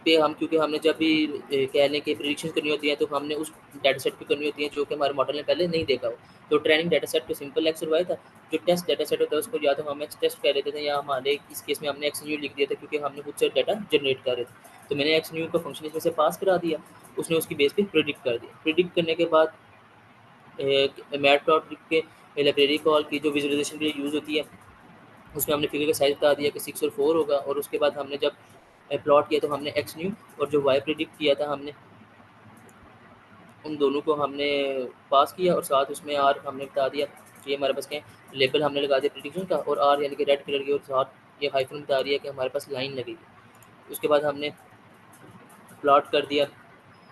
पे हम, क्योंकि हमने जब भी कह लें कि प्रेडिक्शन करनी होती है तो हमने उस डाटा सेट पे करनी होती है जो कि हमारे मॉडल ने पहले नहीं देखा हो। तो ट्रेनिंग डाटा सेट पे सिंपल एक्स और वाई था। जो टेस्ट डाटा सेट होता है उसको या तो हम एक्स टेस्ट कह लेते थे या हमारे इस केस में हमने एक्स न्यू लिख दिया था क्योंकि हमने खुद से डाटा जनरेट कर रहे थे। तो मैंने एक्स न्यू का फंक्शन इसमें से पास करा दिया, उसने उसकी बेस पे प्रिडिक्ट कर दिया। प्रिडिक्ट करने के बाद मैट प्लॉट लिख के लाइब्रेरी कॉल की जो विजुअलाइजेशन के लिए यूज़ होती है, उसमें हमने फिगर का साइज़ बता दिया कि 6 और 4 होगा। और उसके बाद हमने जब प्लॉट किया तो हमने एक्स न्यू और जो वाई प्रिडिक्ट किया था हमने उन दोनों को हमने पास किया और साथ उसमें आर हमने बता दिया कि ये हमारे पास क्या है, लेबल हमने लगा दिया प्रिडिक्शन का और आर यानी कि रेड कलर की, और साथ ये हाइफन बता रही है कि हमारे पास लाइन लगेगी। उसके बाद हमने प्लॉट कर दिया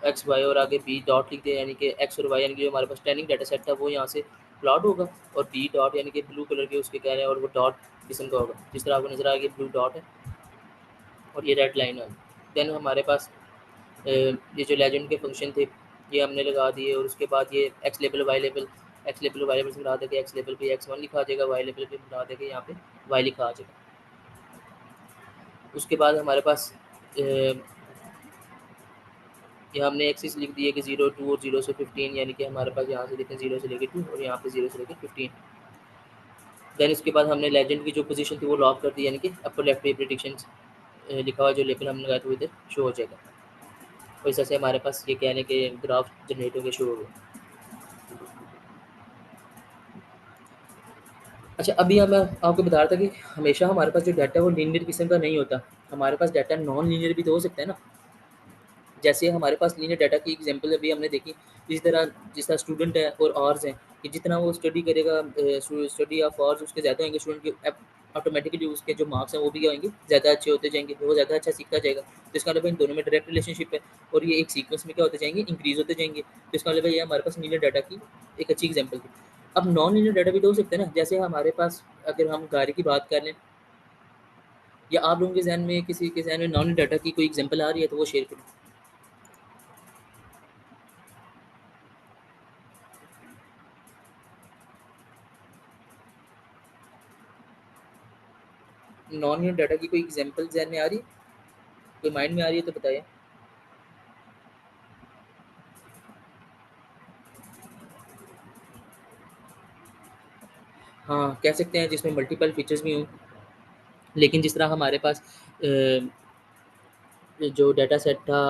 एक्स वाई और आगे बी डॉट लिख दिया, यानी कि एक्स और वाई यानी कि जो हमारे पास ट्रेनिंग डाटा सेट था वो यहाँ से प्लॉट होगा। और बी डॉट यानी कि ब्लू कलर के उसके कह रहे हैं और वो डॉट किस्म का होगा, जिस तरह आपको नजर आ गया ब्लू डॉट है और ये रेड लाइन है। देन हमारे पास ये जो लेजेंड के फंक्शन थे ये हमने लगा दिए और उसके बाद ये एक्स लेबल वाई लेबल से बता देगा, एक्स लेबल पे एक्स वन लिखा आ जाएगा, वाई लेबल पे बता देगा यहाँ पे वाई लिखा आ जाएगा। उसके बाद हमारे पास ये हमने एक्सिस लिख दिए कि 0 2 और 0 से 15, यानी कि हमारे पास यहाँ से देखें 0 से लेकर 2 और यहाँ पे 0 से लेकर 15। देन इसके बाद हमने लेजेंड की जो पोजीशन थी वो लॉक कर दी, यानी कि अपर लेफ्ट पे प्रिडिक्शन लिखा हुआ जो लेबल हमने लगाया था वो इधर शो हो जाएगा। और इस तरह से हमारे पास ये कहने के ग्राफ जनरेट होकर शो हो गए। अच्छा, अभी मैं आपको बता रहा था कि हमेशा हमारे पास जो डाटा है वो लीनियर किस्म का नहीं होता, हमारे पास डाटा नॉन लीनियर भी तो हो सकता है ना। जैसे हमारे पास लीनियर डाटा की एग्जांपल अभी हमने देखी, जिस तरह स्टूडेंट है और आवर्स हैं कि जितना वो स्टडी करेगा, स्टडी ऑफ आवर्स उसके ज़्यादा होंगे स्टूडेंट के, ऑटोमेटिकली उसके जो मार्क्स हैं वो भी क्या होंगे, ज़्यादा अच्छे होते जाएंगे, वो ज़्यादा अच्छा सीखता जाएगा। तो इसका मतलब इन दोनों में डायरेक्ट रिलेशनशिप है और ये एक सीक्वेंस में क्या होते जाएंगे, इंक्रीज होते जाएंगे। तो इसका मतलब ये हमारे पास लीनियर डाटा की एक अच्छी एग्जाम्पल थी। अब नॉन लीनियर डाटा भी तो हो सकता है ना, जैसे हमारे पास अगर हम गाड़ी की बात कर लें, या आप लोगों के जहन में किसी के जहन में नॉन डाटा की कोई एग्जाम्पल आ रही है तो वो शेयर करें। नॉन लीनियर डाटा की कोई एग्जांपल ज़हन में आ रही है? कोई माइंड में आ रही है तो बताइए? हाँ, कह सकते हैं जिसमें मल्टीपल फीचर्स भी हों, लेकिन जिस तरह हमारे पास जो डाटा सेट था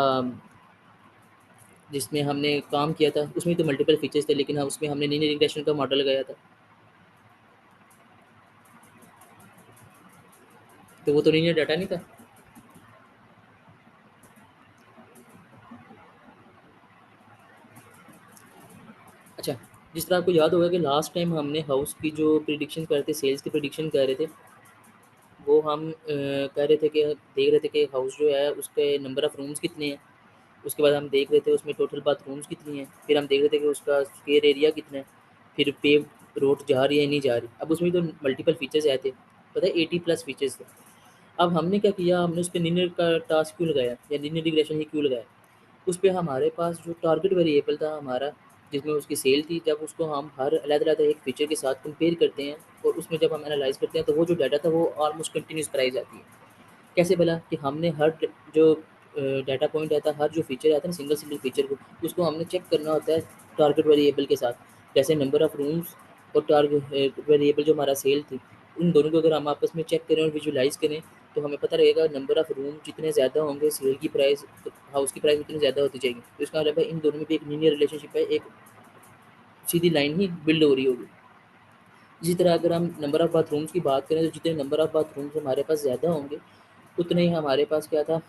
जिसमें हमने काम किया था, उसमें तो मल्टीपल फीचर्स थे, लेकिन हाँ, उसमें हमने लीनियर रिग्रेशन का मॉडल लगाया था, तो वो तो लीनियर डाटा नहीं था। अच्छा, जिस तरह आपको याद होगा कि लास्ट टाइम हमने हाउस की जो प्रिडिक्शन कर रहे थे, सेल्स की प्रिडिक्शन कर रहे थे, वो हम कह रहे थे कि देख रहे थे कि हाउस जो है उसके नंबर ऑफ़ रूम्स कितने हैं। उसके बाद हम देख रहे थे उसमें टोटल बाथरूम्स कितनी हैं। फिर हम देख रहे थे कि उसका स्क्वायर एरिया कितना है। फिर पेव्ड रोड जा रही है, नहीं जा रही। अब उसमें तो मल्टीपल फीचर्स आए थे। पता है 80 प्लस फीचर्स थे। अब हमने क्या किया, हमने उस पे लीनियर का टास्क क्यों लगाया या लीनियर रिग्रेशन ही क्यों लगाया? उस पे हमारे पास जो टारगेट वेरिएबल था हमारा, जिसमें उसकी सेल थी, जब उसको हम हर अलग-अलग एक फीचर के साथ कंपेयर करते हैं और उसमें जब हम एनालाइज़ करते हैं, तो वो जो डाटा था वो ऑलमोस्ट कंटीन्यूअस प्राइस आती है। कैसे भला? कि हमने हर जो डाटा पॉइंट आता है, हर जो फीचर आता है ना सिंगल सिंगल फीचर को, उसको हमने चेक करना होता है टारगेट वेरिएबल के साथ। जैसे नंबर ऑफ रूम्स और टारगेट वेरिएबल जो हमारा सेल थी, उन दोनों को अगर हम आपस में चेक करें और विजुलाइज़ करें, तो हमें पता रहेगा नंबर ऑफ रूम जितने ज़्यादा होंगे, सेल की प्राइस, हाउस की प्राइस उतनी ज़्यादा होती जाएगी। तो इसका मतलब है इन दोनों में भी एक लीनियर रिलेशनशिप है, एक सीधी लाइन ही बिल्ड हो रही होगी। इसी तरह अगर हम नंबर ऑफ बाथरूम्स की बात करें, तो जितने नंबर ऑफ बाथरूम्स हमारे पास ज़्यादा होंगे, उतने ही हमारे पास क्या था,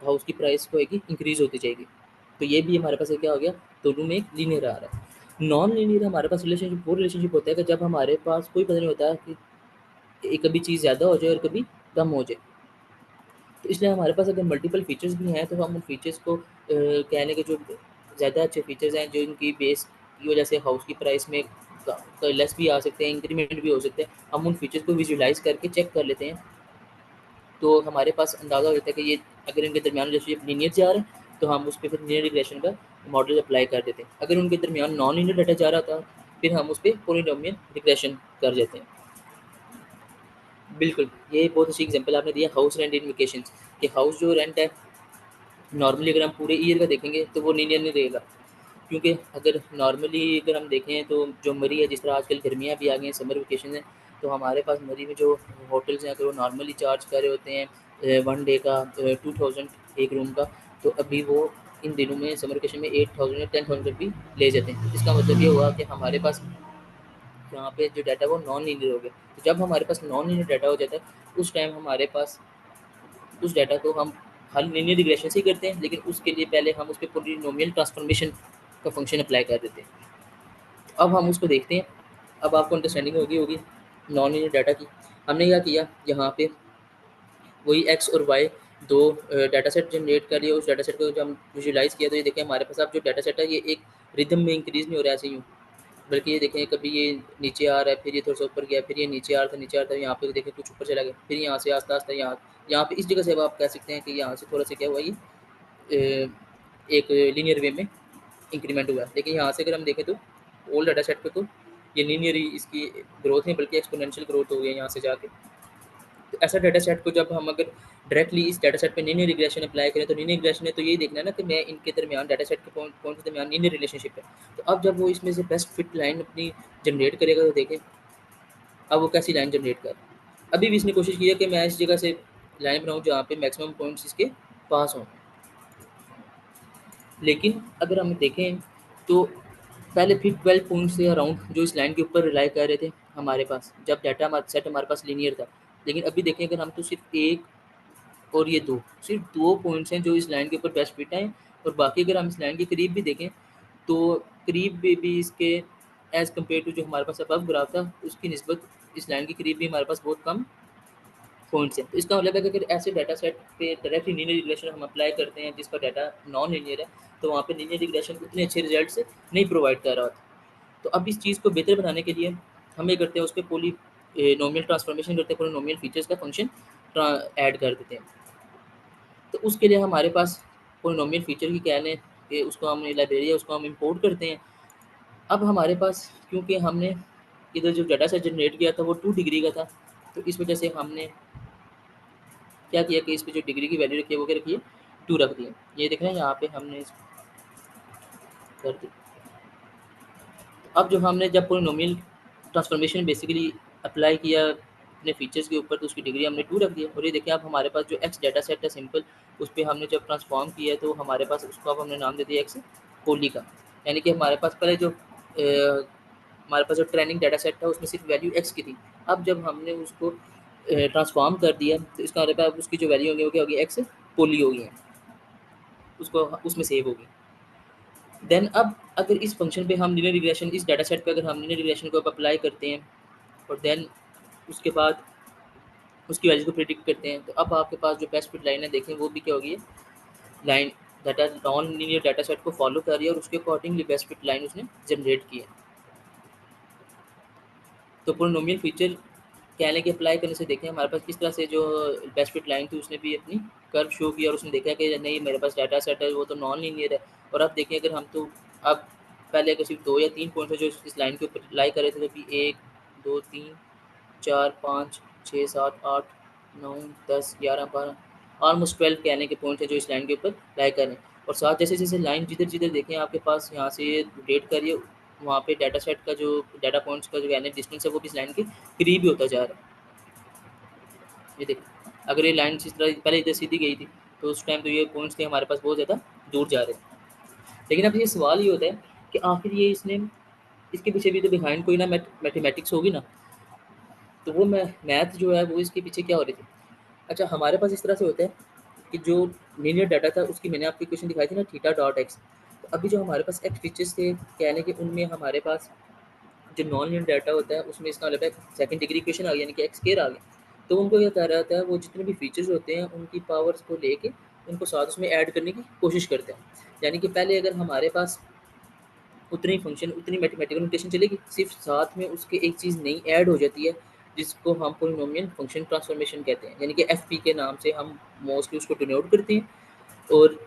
हाउस की प्राइस को होएगी इंक्रीज़ होती जाएगी। तो ये भी हमारे पास एक क्या हो गया, दोनों में एक लीनियर आ रहा है। नॉन लीनियर हमारे पास रिलेशनशिप वो रिलेशनशिप होता है कि जब हमारे पास कोई पता नहीं होता कि कभी चीज़ ज़्यादा हो जाए और कभी कम हो जाए। तो इसलिए हमारे पास अगर मल्टीपल फीचर्स भी हैं, तो हम उन फीचर्स को कह लें कि जो ज़्यादा अच्छे फीचर्स हैं, जो इनकी बेस की वजह से हाउस की प्राइस में लेस भी आ सकते हैं, इंक्रीमेंट भी हो सकते हैं। हम उन फीचर्स को विजुलाइज़ करके चेक कर लेते हैं, तो हमारे पास अंदाज़ा हो जाता है कि ये अगर इनके दरमियान रिलेशनशिप लीनियर जा रहा है, तो हम उस पे फिर लीनियर रिग्रेशन का मॉडल अप्लाई कर देते हैं। अगर उनके दरमियान नॉन लीनियर डाटा जा रहा था, फिर हम उस पे पॉलीनोमियल रिग्रेशन कर देते हैं। बिल्कुल, ये बहुत अच्छी एग्ज़ाम्पल आपने दिया हाउस रेंट इंडिकेशंस, कि हाउस जो रेंट है, नॉर्मली अगर हम पूरे ईयर का देखेंगे तो वो लीनियर नहीं रहेगा। क्योंकि अगर नॉर्मली अगर हम देखें तो जो मरी है, जिस तरह आजकल गर्मियाँ भी आ गई हैं, समर वेकेशन है, तो हमारे पास मरी में जो होटल्स हैं, अगर वो नॉर्मली चार्ज कर रहे होते हैं 1 डे का 2000 एक रूम का, तो अभी वो इन दिनों में समर वेकेशन में 8000 या 10,000 भी ले जाते हैं। इसका मतलब ये हुआ कि हमारे पास यहाँ पे जो डाटा है वो नॉन लीनियर हो गया। तो जब हमारे पास नॉन लीनियर डाटा हो जाता है, उस टाइम हमारे पास उस डाटा को हम हल लीनियर रिग्रेशन से ही करते हैं, लेकिन उसके लिए पहले हम उस पे पॉलीनोमियल ट्रांसफॉर्मेशन का फंक्शन अप्लाई कर देते हैं। अब हम उसको देखते हैं। अब आपको अंडरस्टैंडिंग होगी होगी नॉन लीनियर डाटा की। हमने क्या किया, यहाँ पे वही एक्स और वाई दो डाटा सेट जनरेट कर लिया। उस डाटा सेट को जब हम विजुलाइज़ किया, तो ये देखें हमारे पास अब जो डाटा सेट है, ये एक रिदम में इंक्रीज़ नहीं हो रहा है ऐसे यूँ, बल्कि ये देखें कभी ये नीचे आ रहा है, फिर ये थोड़ा-सा ऊपर गया, फिर ये नीचे आ रहा था, नीचे आ रहा था, यहाँ पे देखें कुछ ऊपर चला गया, फिर यहाँ से आस्ता-आस्ता यहाँ यहाँ पे इस जगह से अब आप कह सकते हैं कि यहाँ से थोड़ा-सा क्या हुआ, ये एक लीनियर वे में इंक्रीमेंट हुआ है। लेकिन यहाँ से अगर हम देखें तो ओल्ड डाटा सेट पे तो ये लीनियर ही इसकी ग्रोथ नहीं, बल्कि एक्सपोनेंशियल ग्रोथ हो गई है यहाँ से जाके। तो ऐसा डाटा सेट को जब हम अगर डायरेक्टली इस डाटा सेट पे लीनियर रिग्रेशन अप्लाई करें, तो लीनियर रिग्रेशन है तो यही देखना है ना कि मैं इनके दरमियान डाटा सेट के पॉइंट के दरमियान लीनियर रिलेशनशिप है। तो अब जब वो इसमें से बेस्ट फिट लाइन अपनी जनरेट करेगा, तो देखें अब वो कैसी लाइन जनरेट कर रहा है। अभी भी इसने कोशिश की है कि मैं इस जगह से लाइन बनाऊँ जहाँ पे मैक्सिमम पॉइंट्स इसके पास हों। लेकिन अगर हम देखें तो पहले फिर 12 पॉइंट्स से अराउंड जो इस लाइन के ऊपर रिलाई कर रहे थे हमारे पास, जब डाटा सेट हमारे पास लीनियर था। लेकिन अभी देखें अगर हम, तो सिर्फ एक और ये दो, सिर्फ दो पॉइंट्स हैं जो इस लाइन के ऊपर बेस्ट फिट हैं। और बाकी अगर हम इस लाइन के करीब भी देखें, तो करीब में भी इसके एज़ कम्पेयर टू जो हमारे पास अबव ग्राफ था, उसकी निस्बत इस लाइन के करीब भी हमारे पास बहुत कम पॉइंट्स हैं। तो इसका मतलब है कि अगर ऐसे डाटा सेट पे डायरेक्टली लीनियर रिग्रेशन हम अप्लाई करते हैं जिसका डाटा नॉन लीनियर है, तो वहाँ पे लीनियर रिग्रेशन उतने अच्छे रिजल्ट्स नहीं प्रोवाइड कर रहा होता। तो अब इस चीज़ को बेहतर बनाने के लिए हम ये करते हैं, उस पे नोमियल ट्रांसफॉर्मेशन करते हैं, पॉलीनोमियल फीचर्स का फंक्शन ऐड कर देते हैं। तो उसके लिए हमारे पास पॉलीनोमियल फीचर की कह लें कि उसको हम लाइब्रेरी है, उसको हम इंपोर्ट करते हैं। अब हमारे पास क्योंकि हमने इधर जो डाटा सेट जनरेट किया था वो 2 डिग्री का था, तो इस वजह से हमने क्या किया कि इस पे जो डिग्री की वैल्यू रखी है वो क्या रखी है 2 रख दी है। ये देख रहे हैं यहाँ पे हमने कर दी। अब जो हमने जब पोलीनोमियल ट्रांसफॉर्मेशन बेसिकली अप्लाई किया अपने फीचर्स के ऊपर तो उसकी डिग्री हमने 2 रख दी है। और ये देखिए अब हमारे पास जो एक्स डाटा सेट है सिंपल, उस पे हमने जब ट्रांसफॉर्म किया तो हमारे पास उसको अब हमने नाम दे दिया एक्स पोली का। यानी कि हमारे पास पहले जो हमारे पास जो ट्रेनिंग डाटा सेट था उसमें सिर्फ वैल्यू एक्स की थी। अब जब हमने उसको ट्रांसफॉर्म कर दिया तो इसका मतलब अब उसकी जो वैल्यू होगी वो क्या होगी एक्स पोली होगी, उसको उसमें सेव होगी। देन अब अगर इस फंक्शन पे हम लीनियर रिग्रेशन इस डाटा सेट पे अगर हम लीनियर रिग्रेशन को अब अप्लाई करते हैं और देन उसके बाद उसकी वैल्यू को प्रिडिक्ट करते हैं तो अब आपके पास जो बेस्ट फिट लाइन है देखें वो भी क्या होगी line data non linear data set को फॉलो कर रही है और उसके अकॉर्डिंगली बेस्ट फिट लाइन उसने जनरेट की है। तो पोलीनोमियल फीचर कह लें कि अप्लाई करने से देखें हमारे पास किस तरह से जो बेस्ट फिट लाइन थी उसने भी अपनी कर्व शो किया और उसने देखा कि नहीं मेरे पास डाटा सेट है वो तो नॉन लीनियर है। और अब देखें अगर हम तो अब पहले अगर सिर्फ 2 या 3 पॉइंट है जो इस लाइन के ऊपर अप्लाई कर रहे थे तो अभी 1 2 3 4 5 6 7 8 9 10 11 12 ऑलमोस्ट 12 कहने के पॉइंट है जो इस लाइन के ऊपर लाई कर रहे हैं। और साथ जैसे जैसे लाइन जिधर जिधर देखें आपके पास यहाँ से रोटेट करिए वहाँ पे डाटा सेट का जो डाटा पॉइंट्स का जो यानी डिस्टेंस है वो भी इस लाइन के करीब ही होता जा रहा है। ये देखिए अगर ये लाइन इस तरह पहले इधर सीधी गई थी तो उस टाइम तो ये पॉइंट्स थे हमारे पास बहुत ज़्यादा दूर जा रहे थे। लेकिन अब ये सवाल ये होता है कि आखिर ये इसने इसके पीछे भी तो बिहाइंड कोई ना मैथमेटिक्स होगी ना। तो वो मैथ जो है वो इसके पीछे क्या हो रही थी। अच्छा हमारे पास इस तरह से होता है कि जो लीनियर डाटा था उसकी मैंने आपको इक्वेशन दिखाई थी ना थीटा डॉट एक्स। तो अभी जो हमारे पास एक्स फीचर्स थे कहने के उनमें हमारे पास जो नॉन लीनियर डाटा होता है उसमें इसका मतलब है सेकंड डिग्री इक्वेशन आ गई यानी कि एक्स स्क्वायर आ गया। तो उनको क्या कहा जाता है वो जितने भी फीचर्स होते हैं उनकी पावर्स को लेके उनको साथ उसमें ऐड करने की कोशिश करते हैं। यानी कि पहले अगर हमारे पास उतनी फंक्शन उतनी मैथमेटिकल नोटेशन चलेगी सिर्फ साथ में उसके एक चीज़ नई ऐड हो जाती है जिसको हम पोलिनोमियल फंक्शन ट्रांसफॉर्मेशन कहते हैं यानी कि एफ पी के नाम से हम मोस्टली उसको डिनोट करते हैं। और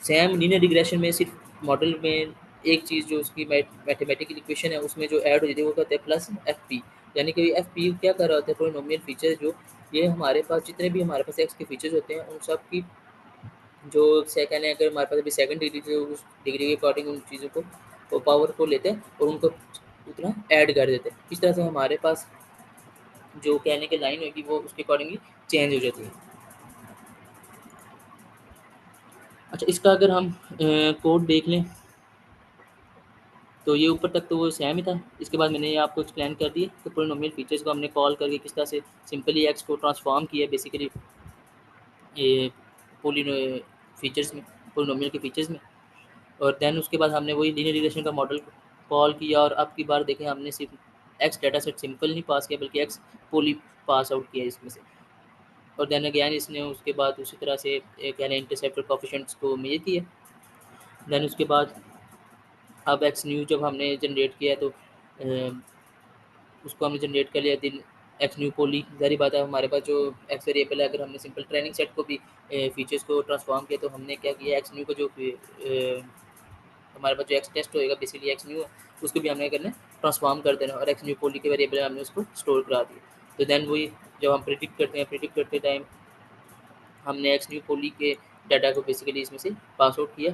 सेम लीनियर रिग्रेशन में सिर्फ मॉडल में एक चीज़ जो उसकी मैथमेटिकल इक्वेशन है उसमें जो ऐड हो जाती है वो कहते हैं प्लस एफ पी। यानी कि एफ पी क्या कर रहा होता है पोलिनोमियल फीचर जो ये हमारे पास जितने भी हमारे पास एक्स के फीचर्स होते हैं उन सब की जो सेकंड है अगर हमारे पास अभी सेकंड डिग्री जो उस डिग्री के अकॉर्डिंग उन चीज़ों को वो पावर को लेते हैं और उनको उतना ऐड कर देते हैं। इस तरह से हमारे पास जो कहने की लाइन होगी वो उसके अकॉर्डिंगली चेंज हो जाती है। अच्छा इसका अगर हम कोड देख लें तो ये ऊपर तक तो वो सेम ही था। इसके बाद मैंने ये आपको एक्सप्लेन कर दिए कि पोलिनोमियल फीचर्स को हमने कॉल करके किस तरह से सिंपली एक्स को ट्रांसफॉर्म किया बेसिकली ये पोलिनो फीचर्स में पोलिनोमियल के फीचर्स में। और देन उसके बाद हमने वही लीनियर रिग्रेशन का मॉडल कॉल किया और अब की बार देखें हमने सिर्फ एक्स डाटा सेट सिंपल नहीं पास किया बल्कि एक्स पोली पास आउट किया इसमें से। और देन अगैन इसने उसके बाद उसी तरह से कह लें इंटरसेप्टर कोफिशिएंट्स को मेजर किया। देन उसके बाद अब एक्स न्यू जब हमने जनरेट किया तो उसको हमने जनरेट कर लिया दिन एक्स न्यू पोली ज़ाहिर बात है हमारे पास जो एक्स वेरिएबल है अगर हमने सिंपल ट्रेनिंग सेट को भी फीचर्स को ट्रांसफॉर्म किया तो हमने क्या किया एक्स न्यू को जो हमारे पास जो एक्स टेस्ट होएगा बेसिकली एक्स न्यू उसको भी हमने करना ट्रांसफॉर्म कर देना और एक्स न्यू पोली के वेरिएबल हमने उसको स्टोर करा दिया। तो देन वही जब हम प्रिडिक्ट करते हैं प्रिडिक्ट करते टाइम हमने एक्स न्यू पोली के डाटा को बेसिकली इसमें से पास आउट किया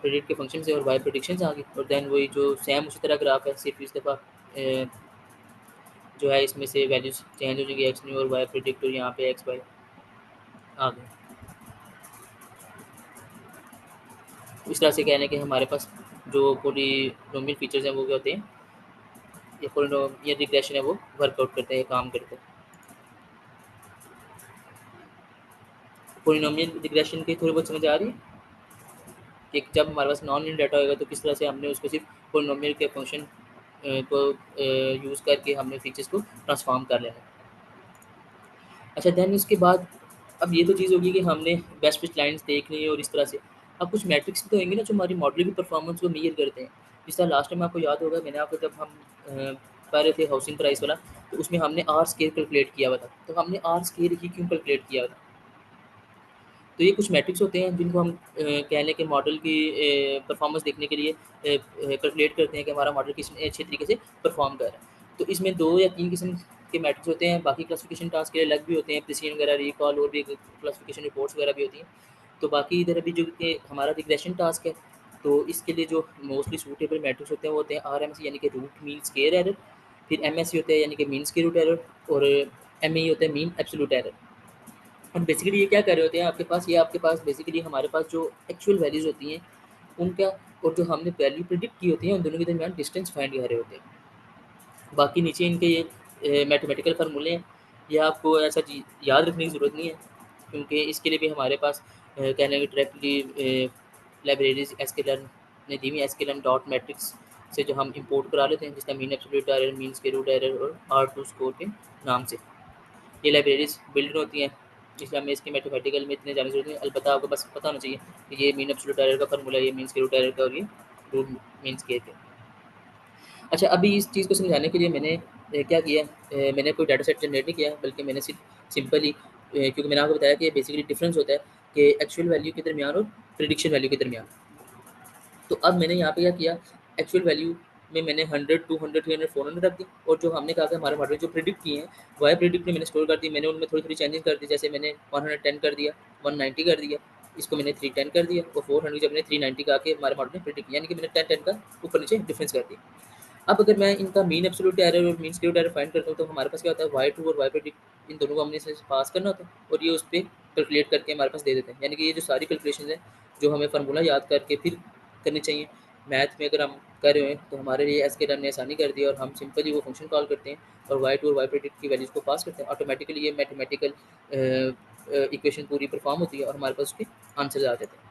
प्रेडिक्ट के फंक्शन से और वाई प्रेडिक्शन आ गई। और देन वही जो सेम उसी तरह ग्राफ है सिर्फ इस दफ़ा जो है इसमें से वैल्यूज चेंज हो जाएगी एक्स न्यू और वाई प्रेडिक्ट और यहाँ पे एक्स वाई आ गए। इस तरह से कहने के हमारे पास जो पोलिनोमियल फीचर्स हैं वो क्या होते हैं ये पोलिनोमियल रिग्रेशन है वो वर्कआउट करते हैं काम करते हैं। पोलिनोमियल रिग्रेशन की थोड़ी बहुत समझ आ रही है कि जब हमारे पास नॉन लीनियर डाटा होगा तो किस तरह से हमने उसको सिर्फ पोलिनोमियल के फंक्शन को यूज़ करके हमने फीचर्स को ट्रांसफॉर्म कर लेना है। अच्छा देन उसके बाद अब ये तो चीज़ होगी कि हमने बेस्ट फिट लाइन्स देख ली और इस तरह से अब कुछ मैट्रिक्स भी तो होंगे ना जो हमारी मॉडल की परफॉर्मेंस को मेजर करते हैं। जिस तरह लास्ट टाइम आपको याद होगा मैंने आपको जब हम पढ़ रहे थे हाउसिंग प्राइस वाला तो उसमें हमने आर स्केयर कैलकुलेट किया हुआ था। तो हमने आर स्केयर ही क्यों कैलकुलेट किया हुआ था। तो ये कुछ मैट्रिक्स होते हैं जिनको हम कह लें कि मॉडल की परफॉर्मेंस देखने के लिए कैलकुलेट करते हैं कि हमारा मॉडल किस अच्छे तरीके से परफॉर्म कर रहा है। तो इसमें 2 या 3 किस्म के मैट्रिक्स होते हैं, बाकी क्लासिफिकेशन टास्क के लिए अलग भी होते हैं, प्रिसीजन वगैरह, रिकॉल और भी क्लासिफिकेशन रिपोर्ट्स वगैरह भी होती हैं। तो बाकी इधर अभी जो कि हमारा रिग्रेशन टास्क है, तो इसके लिए जो मोस्टली सूटेबल मैट्रिक्स होते हैं वो होते हैं आरएमएस यानी कि रूट मीन स्क्वायर एरर, फिर एमएसई होता है यानी कि मीन स्क्वायर रूट एरर, और एमई होता है मीन एब्सोल्यूट एरर। और बेसिकली ये क्या कर रहे होते हैं आपके पास, ये आपके पास बेसिकली हमारे पास जो एक्चुअल वैल्यूज़ होती हैं उनका और जो हमने वैल्यू प्रिडिक्ट की होती है उन दोनों के दरमियान डिस्टेंस फाइंड कर रहे होते हैं। बाकी नीचे इनके ये मैथमेटिकल फार्मूले हैं, ये आपको ऐसा याद रखने की ज़रूरत नहीं है, क्योंकि इसके लिए भी हमारे पास कहने की डायरेक्टली लाइब्रेरीज एसकेलर्न ने दी हुई एसकेलर्न डॉट मैट्रिक्स से जो हम इंपोर्ट करा लेते हैं, जिसका mean absolute error, mean square root error और R2 स्कोर के नाम से ये लाइब्रेरीज बिल्ड होती हैं, इसलिए हमें इसके मैथमेटिकल में इतने जाने की जरूरत नहीं है। अलबत्ता आपको बस पता होना चाहिए कि ये मीन एब्सोल्यूट एरर का फार्मूला, ये मीन स्क्वायर रूट एरर का और ये रूट मीन स्क्वायर का। अच्छा, अभी इस चीज़ को समझाने के लिए मैंने क्या किया, मैंने कोई डाटा सेट जनरेट नहीं किया, बल्कि मैंने सिर्फ सिंपली क्योंकि मैंने आपको बताया कि बेसिकली डिफरेंस होता है कि एक्चुअल वैल्यू के दरमियान और प्रिडिक्शन वैल्यू के दरमियान। तो अब मैंने यहाँ पे क्या किया, एक्चुअल वैल्यू में मैंने 100, 200, 300, 400 रख दी, और जो हमने कहा कि हमारे मॉडल जो प्रिडिक्ट किए हैं वाई प्रिडिक्ट में मैंने स्टोर कर दी, मैंने उनमें थोड़ी थोड़ी चेंजेस कर दी, जैसे मैंने 110 कर दिया, 190 कर दिया, इसको मैंने 310 कर दिया, और 400 जब मैंने 390 का के हमारे मॉडल ने प्रिडिक्ट किया, यानी कि मैंने 10 का ऊपर नीचे डिफरेंस कर दिया। अब अगर मैं इनका मीन एब्सोल्यूट एरर और मीन स्क्वायर एरर फाइंड करता हूँ, तो हमारे पास क्या होता है, वाई टू और वाई प्रिडिक्ट इन दोनों को हमने इससे पास करना होता है, और ये उस पर कैलकुलेट करके हमारे पास दे देते हैं। यानी कि ये जो सारी कैलकुलेशन है जो हमें फार्मूला याद करके फिर करनी चाहिए मैथ में, अगर हम कर रहे हैं तो हमारे लिए एस के ने आसानी कर दी, और हम सिंपली वो फंक्शन कॉल करते हैं और वाई टू और वाई प्रिडिक्ट की वैल्यूज़ को पास करते हैं, ऑटोमेटिकली ये मैथमेटिकल इक्वेशन पूरी परफॉर्म होती है और हमारे पास उसके आंसर आ जाते हैं।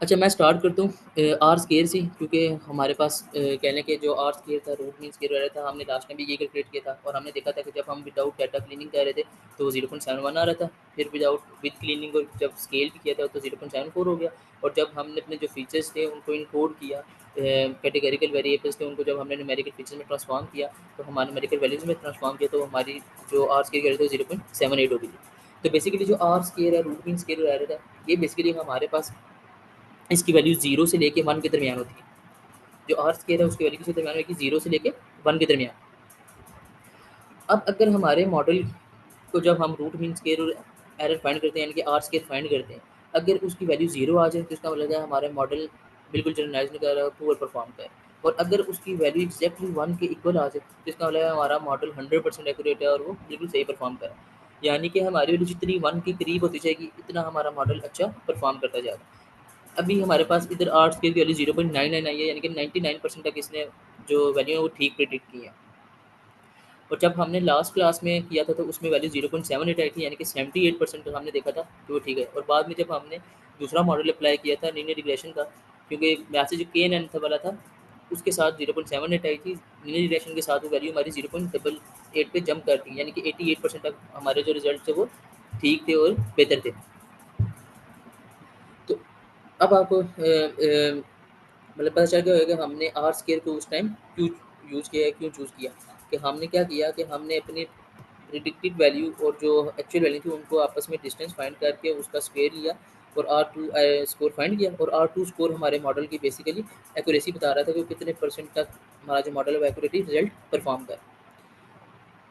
अच्छा, मैं स्टार्ट करता हूँ आर स्केयर से, क्योंकि हमारे पास कहने के जो आर स्केयर था, रूट मीन स्केयर वगैरह था, हमने लास्ट टाइम भी ये कैलकुलेट किया था, और हमने देखा था कि जब हम विदाउट डाटा क्लीनिंग कर रहे थे तो 0.71 आ रहा था, फिर विदाउट विद क्लीनिंग और जब स्केल भी किया था तो 0.74 हो गया, और जब हमने अपने जो फीचर्स थे उनको इनकोड किया, कैटेगरिकल वेरिएबल्स थे उनको जब हमने न्यूमेरिकल फीचर्स में ट्रांसफॉर्म किया, तो हमारे न्यूमेरिकल वैल्यूज में ट्रांसफॉर्म किया, तो हमारी जो आर स्केयर थी 0.78 हो गई थी। तो बेसिकली जो आर स्केयर है, रूट मीन स्केयर वगैरह था, ये बेसिकली हमारे पास इसकी वैल्यू 0 से लेके 1 के दरमियान होती है। जो आर स्केयर है उसकी वैल्यू किसके दरमियान होगी, 0 से लेके 1 के दरमियान। अब अगर हमारे मॉडल को जब हम रूट मीन स्केयर और एरर फाइंड करते हैं, यानी कि आर स्केयर फाइंड करते हैं, अगर उसकी वैल्यू 0 आ जाए तो इसका मतलब है हमारा मॉडल बिल्कुल जनरलाइज नहीं कर रहा है, पुअर परफॉर्म कर रहा है। और अगर उसकी वैल्यू एग्जैक्टली 1 के इक्वल आ जाए तो इसका मतलब है हमारा मॉडल 100% एक्यूरेट है और वो बिल्कुल सही परफॉर्म कर रहा है। यानी कि हमारी वैल्यू जितनी 1 के करीब होती जाएगी इतना हमारा मॉडल अच्छा परफॉर्म करता जाएगा। अभी हमारे पास इधर आर स्केयर की वैल्यू 0.99 आई है, यानी कि 99% तक इसने जो वैल्यू है वो ठीक प्रिडिक्ट की है। और जब हमने लास्ट क्लास में किया था तो उसमें वैल्यू 0.78 आई थी, यानी कि 78% हमने देखा था कि वो ठीक है। और बाद में जब हमने दूसरा मॉडल अप्लाई किया था लीनियर रिग्रेशन का, क्योंकि मैसेज जो के एन एन था वाला था उसके साथ 0.78 आई थी, लीनियर रिग्रेशन के साथ वो वैल्यू हमारी 0.88 पे जंप कर दी, यानी कि 88% तक हमारे जो रिजल्ट थे वो ठीक थे और बेहतर थे। तो अब आपको मतलब पता चल गया होगा कि हमने आर स्केयर को उस टाइम क्यों यूज़ किया है, क्यों चूज़ किया। कि हमने क्या किया कि हमने अपनी प्रिडिक्टेड वैल्यू और जो एक्चुअल वैल्यू थी उनको आपस में डिस्टेंस फाइंड करके उसका स्क्वायर लिया, और आर टू स्कोर फाइंड किया, और आर टू स्कोर हमारे मॉडल की बेसिकली एक्यूरेसी बता रहा था कि वो कितने परसेंट तक हमारा जो मॉडल है वो एक्यूरेटली रिजल्ट परफॉर्म कर।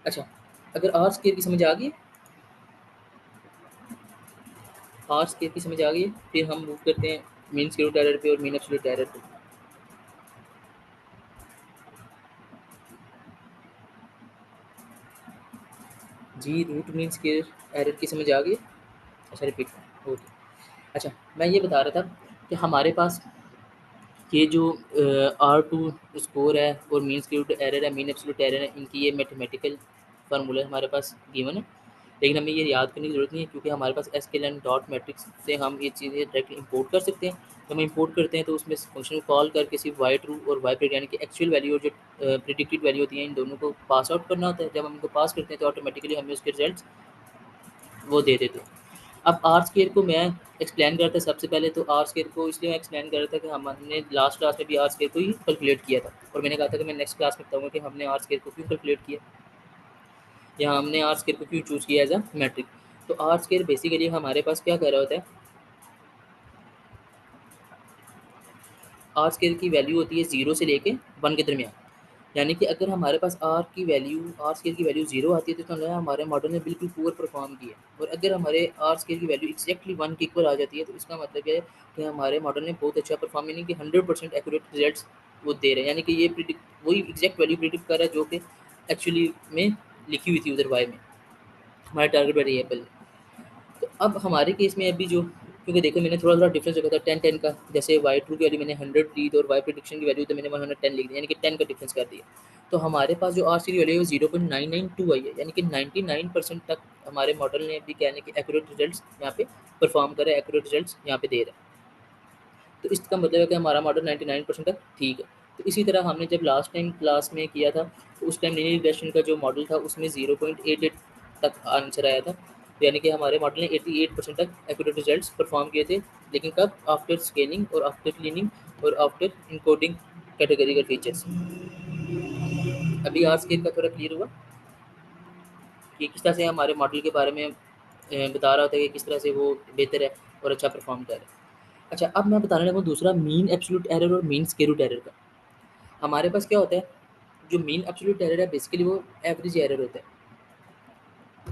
अच्छा, अगर आर स्केयर की समझ आ गई, आर स्केयर की समझ आ गई, फिर हम मूव करते हैं मीन स्क्वायर रूट एरर पे और मीन एब्सोल्यूट एरर पे। जी, रूट मीन स्क्वायर एरर की समझ आ गई। अच्छा, रिपीट ओके। अच्छा, मैं ये बता रहा था कि हमारे पास ये जो आर टू स्कोर है और मीन स्क्वायर रूट एरर है, मीन एब्सोल्यूट एरर है, इनकी ये मैथमेटिकल फार्मूला हमारे पास गिवन है, लेकिन हमें ये याद करने की ज़रूरत नहीं है, क्योंकि हमारे पास एसकेएलएन डॉट मैट्रिक्स से हम ये चीज़ें डायरेक्टली इंपोर्ट कर सकते हैं। तो हम इंपोर्ट करते हैं तो उसमें फंक्शन को कॉल करके सिर्फ वाई ट्रू और वाई प्रिडिक्ट यानी कि एक्चुअल वैल्यू और जो प्रिडिक्टेड वैल्यू होती है इन दोनों को पास आउट करना होता है। जब हम इनको पास करते हैं तो ऑटोमेटिकली हमें उसके रिजल्ट वो दे देते हैं। अब आर स्क्वायर को मैं एक्सप्लेन करता सबसे पहले, तो आर स्क्वायर को इसलिए मैं एक्सप्लेन कर रहा था कि हमने लास्ट क्लास में भी आर स्क्वायर को ही कैलकुलेट किया था, और मैंने कहा था कि मैं नेक्स्ट क्लास में बताऊंगा कि हमने आर स्क्वायर को क्यों कैलकुलेट किया, या हमने आर स्क्वायर को क्यों चूज़ किया एज अ मैट्रिक। तो आर स्क्वायर बेसिकली हमारे पास क्या कर रहा होता है, आर स्क्वायर की वैल्यू होती है 0 से लेके 1 के दरमियान। यानी कि अगर हमारे पास आर स्केल की वैल्यू 0 आती है तो इसका मतलब है हमारे मॉडल ने बिल्कुल पुअर परफॉर्म किया और अगर हमारे आर स्केल की वैल्यू एक्जैक्टली 1 के इक्वल आ जाती है तो इसका मतलब है कि हमारे मॉडल ने बहुत अच्छा परफॉर्म, यानी कि 100% एक्यूरेट रिजल्ट्स वो दे रहे हैं, यानी कि ये प्रिडिक्ट वही एग्जैक्ट वैल्यू प्रिडिक्ट कर रहा है जो कि एक्चुअली में लिखी हुई थी उधर वाई में हमारे टारगेट वेरिएबल। तो अब हमारे केस में अभी जो, क्योंकि देखो मैंने थोड़ा-थोड़ा डिफरेंस रखा था 10-10 का, जैसे वाई ट्रू की वैल्यू मैंने 100 ली थी और वाई प्रेडिक्शन की वैल्यू तो मैंने 110 लिख दी, यानी कि 10 का डिफरेंस कर दिया। तो हमारे पास जो आर-सी की वैल्यू है वो 0.992 आई है, यानी कि 99% तक हमारे मॉडल ने अभी क्या है कि एक्यूरेट रिजल्ट्स यहाँ पे परफॉर्म करे, एक्यूरेट रिजल्ट्स यहाँ पे दे रहा है। तो इसका मतलब है कि हमारा मॉडल 99% तक ठीक है। तो इसी तरह हमने जब लास्ट टाइम क्लास में किया था, तो उस टाइम लीनियर रिग्रेशन का जो मॉडल था उसमें 0.88 तक आंसर आया था। तो यानी कि हमारे मॉडल ने 88% तक एक्यूरेट रिजल्ट्स परफॉर्म किए थे। लेकिन कब? आफ्टर स्केलिंग और आफ्टर क्लीनिंग और आफ्टर इनकोडिंग कैटेगरिकल फीचर्स। अभी आर स्केल का थोड़ा क्लियर हुआ कि किस तरह से हमारे मॉडल के बारे में बता रहा था कि किस तरह से वो बेहतर है और अच्छा परफॉर्म कर रहा है। अच्छा, अब मैं बताने लगा हूँ दूसरा मीन एब्सोल्यूट एरर और मीन स्क्वेयर रूट एरर का। हमारे पास क्या होता है, जो मीन एब्सोल्यूट एरर है बेसिकली वो एवरेज एरर होता है।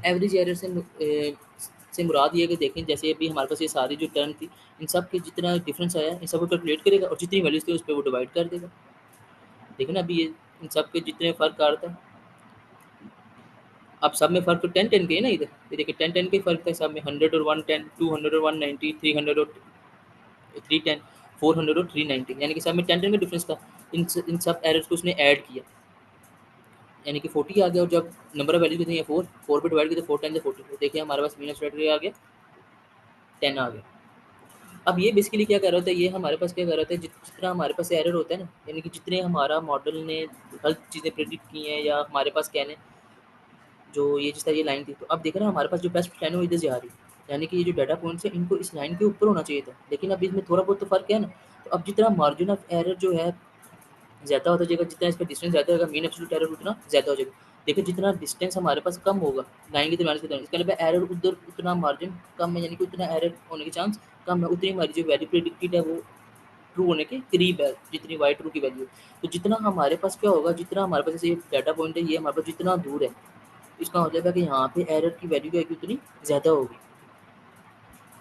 एवरेज एरर से मुराद ये है कि देखें जैसे अभी हमारे पास ये सारी जो टर्म थी, इन सब के जितना डिफरेंस आया इन सबको कैलकुलेट करेगा और जितनी वैल्यूज थी उस पर वो डिवाइड कर देगा। देखो ना अभी ये इन सब के जितने फ़र्क आ रहा था, अब सब में फ़र्क तो 10-10 के है ना इधर। ये देखिए 10-10 का ही फ़र्क था सब में, 100 और 110, 200 और 190, 300 और 310, 400 और 390, यानी कि सब में 10-10 का डिफरेंस था। इन सब एरर्स को उसने ऐड किया, यानी कि 40 आ गया और जब नंबर ऑफ वैल्यू कितनी है 4, 4 पे डिवाइड किया तो 4 टाइम्स 40, तो देखिए हमारे पास मीन स्क्वायर आ गया 10 आ गया। अब ये बेसिकली क्या कर रहा होता है, ये हमारे पास क्या कर रहा होता है, जितना हमारे पास एरर होता है ना, यानी कि जितने हमारा मॉडल ने गलत चीज़ें प्रेडिक्ट की हैं या हमारे पास कहने जो ये जिस तरह ये लाइन थी, तो अब देखो ना हमारे पास जो बेस्ट लाइन है वो इधर से आ रही है, यानी कि ये जो डाटा पॉइंट्स है इनको इस लाइन के ऊपर होना चाहिए था, लेकिन अब इसमें थोड़ा बहुत तो फ़र्क है ना। तो अब जितना मार्जिन ऑफ एरर जो है ज़्यादा होता जाएगा, जितना इसका डिस्टेंस ज़्यादा होगा मीन एब्सोल्यूट एरर उतना ज़्यादा हो जाएगा। देखिए जितना डिस्टेंस हमारे पास कम होगा लाइन के दरमियान के दरमियान, इसका मतलब एरर उधर उतना मार्जिन कम है, यानी कि उतना एरर होने के चांस कम है, उतनी हमारी जो वैल्यू प्रेडिक्टेड है वो ट्रू होने के करीब है, जितनी वाई ट्रू की वैल्यू है। तो जितना हमारे पास क्या होगा, जितना हमारे पास जैसे ये डाटा पॉइंट है ये हमारे पास जितना दूर है, इसका मतलब है कि यहाँ पे एरर की वैल्यू क्या होगी उतनी ज़्यादा होगी।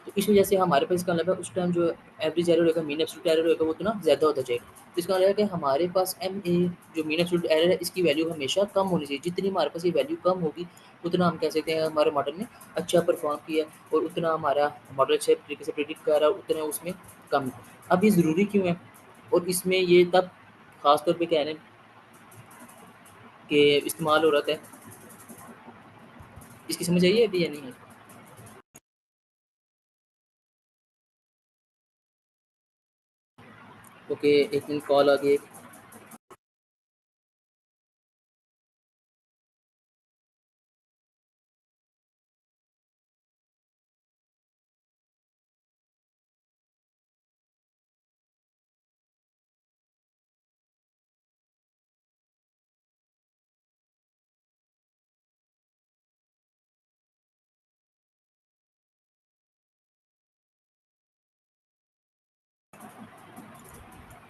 तो इस वजह से हमारे पास इसका मतलब है उस टाइम जो एवरेज एरर होगा, मीन एब्सोल्यूट एरर होगा वो उतना ज़्यादा होता जाएगा। तो इसका मतलब है कि हमारे पास एम ए जो मीन एब्सोल्यूट एरर है इसकी वैल्यू हमेशा कम होनी चाहिए। जितनी हमारे पास ये वैल्यू कम होगी उतना हम कह सकते हैं हमारे मॉडल ने अच्छा परफॉर्म किया और उतना हमारा मॉडल अच्छे तरीके से प्रिडिक्ट कर रहा है, उतना उसमें कम है। अब ये ज़रूरी क्यों है और इसमें ये तब ख़ास तौर पे कहने के इस्तेमाल हो रहा है, इसकी समझ आई है अभी या नहीं है? ओके, एक मिनट कॉल आ गई।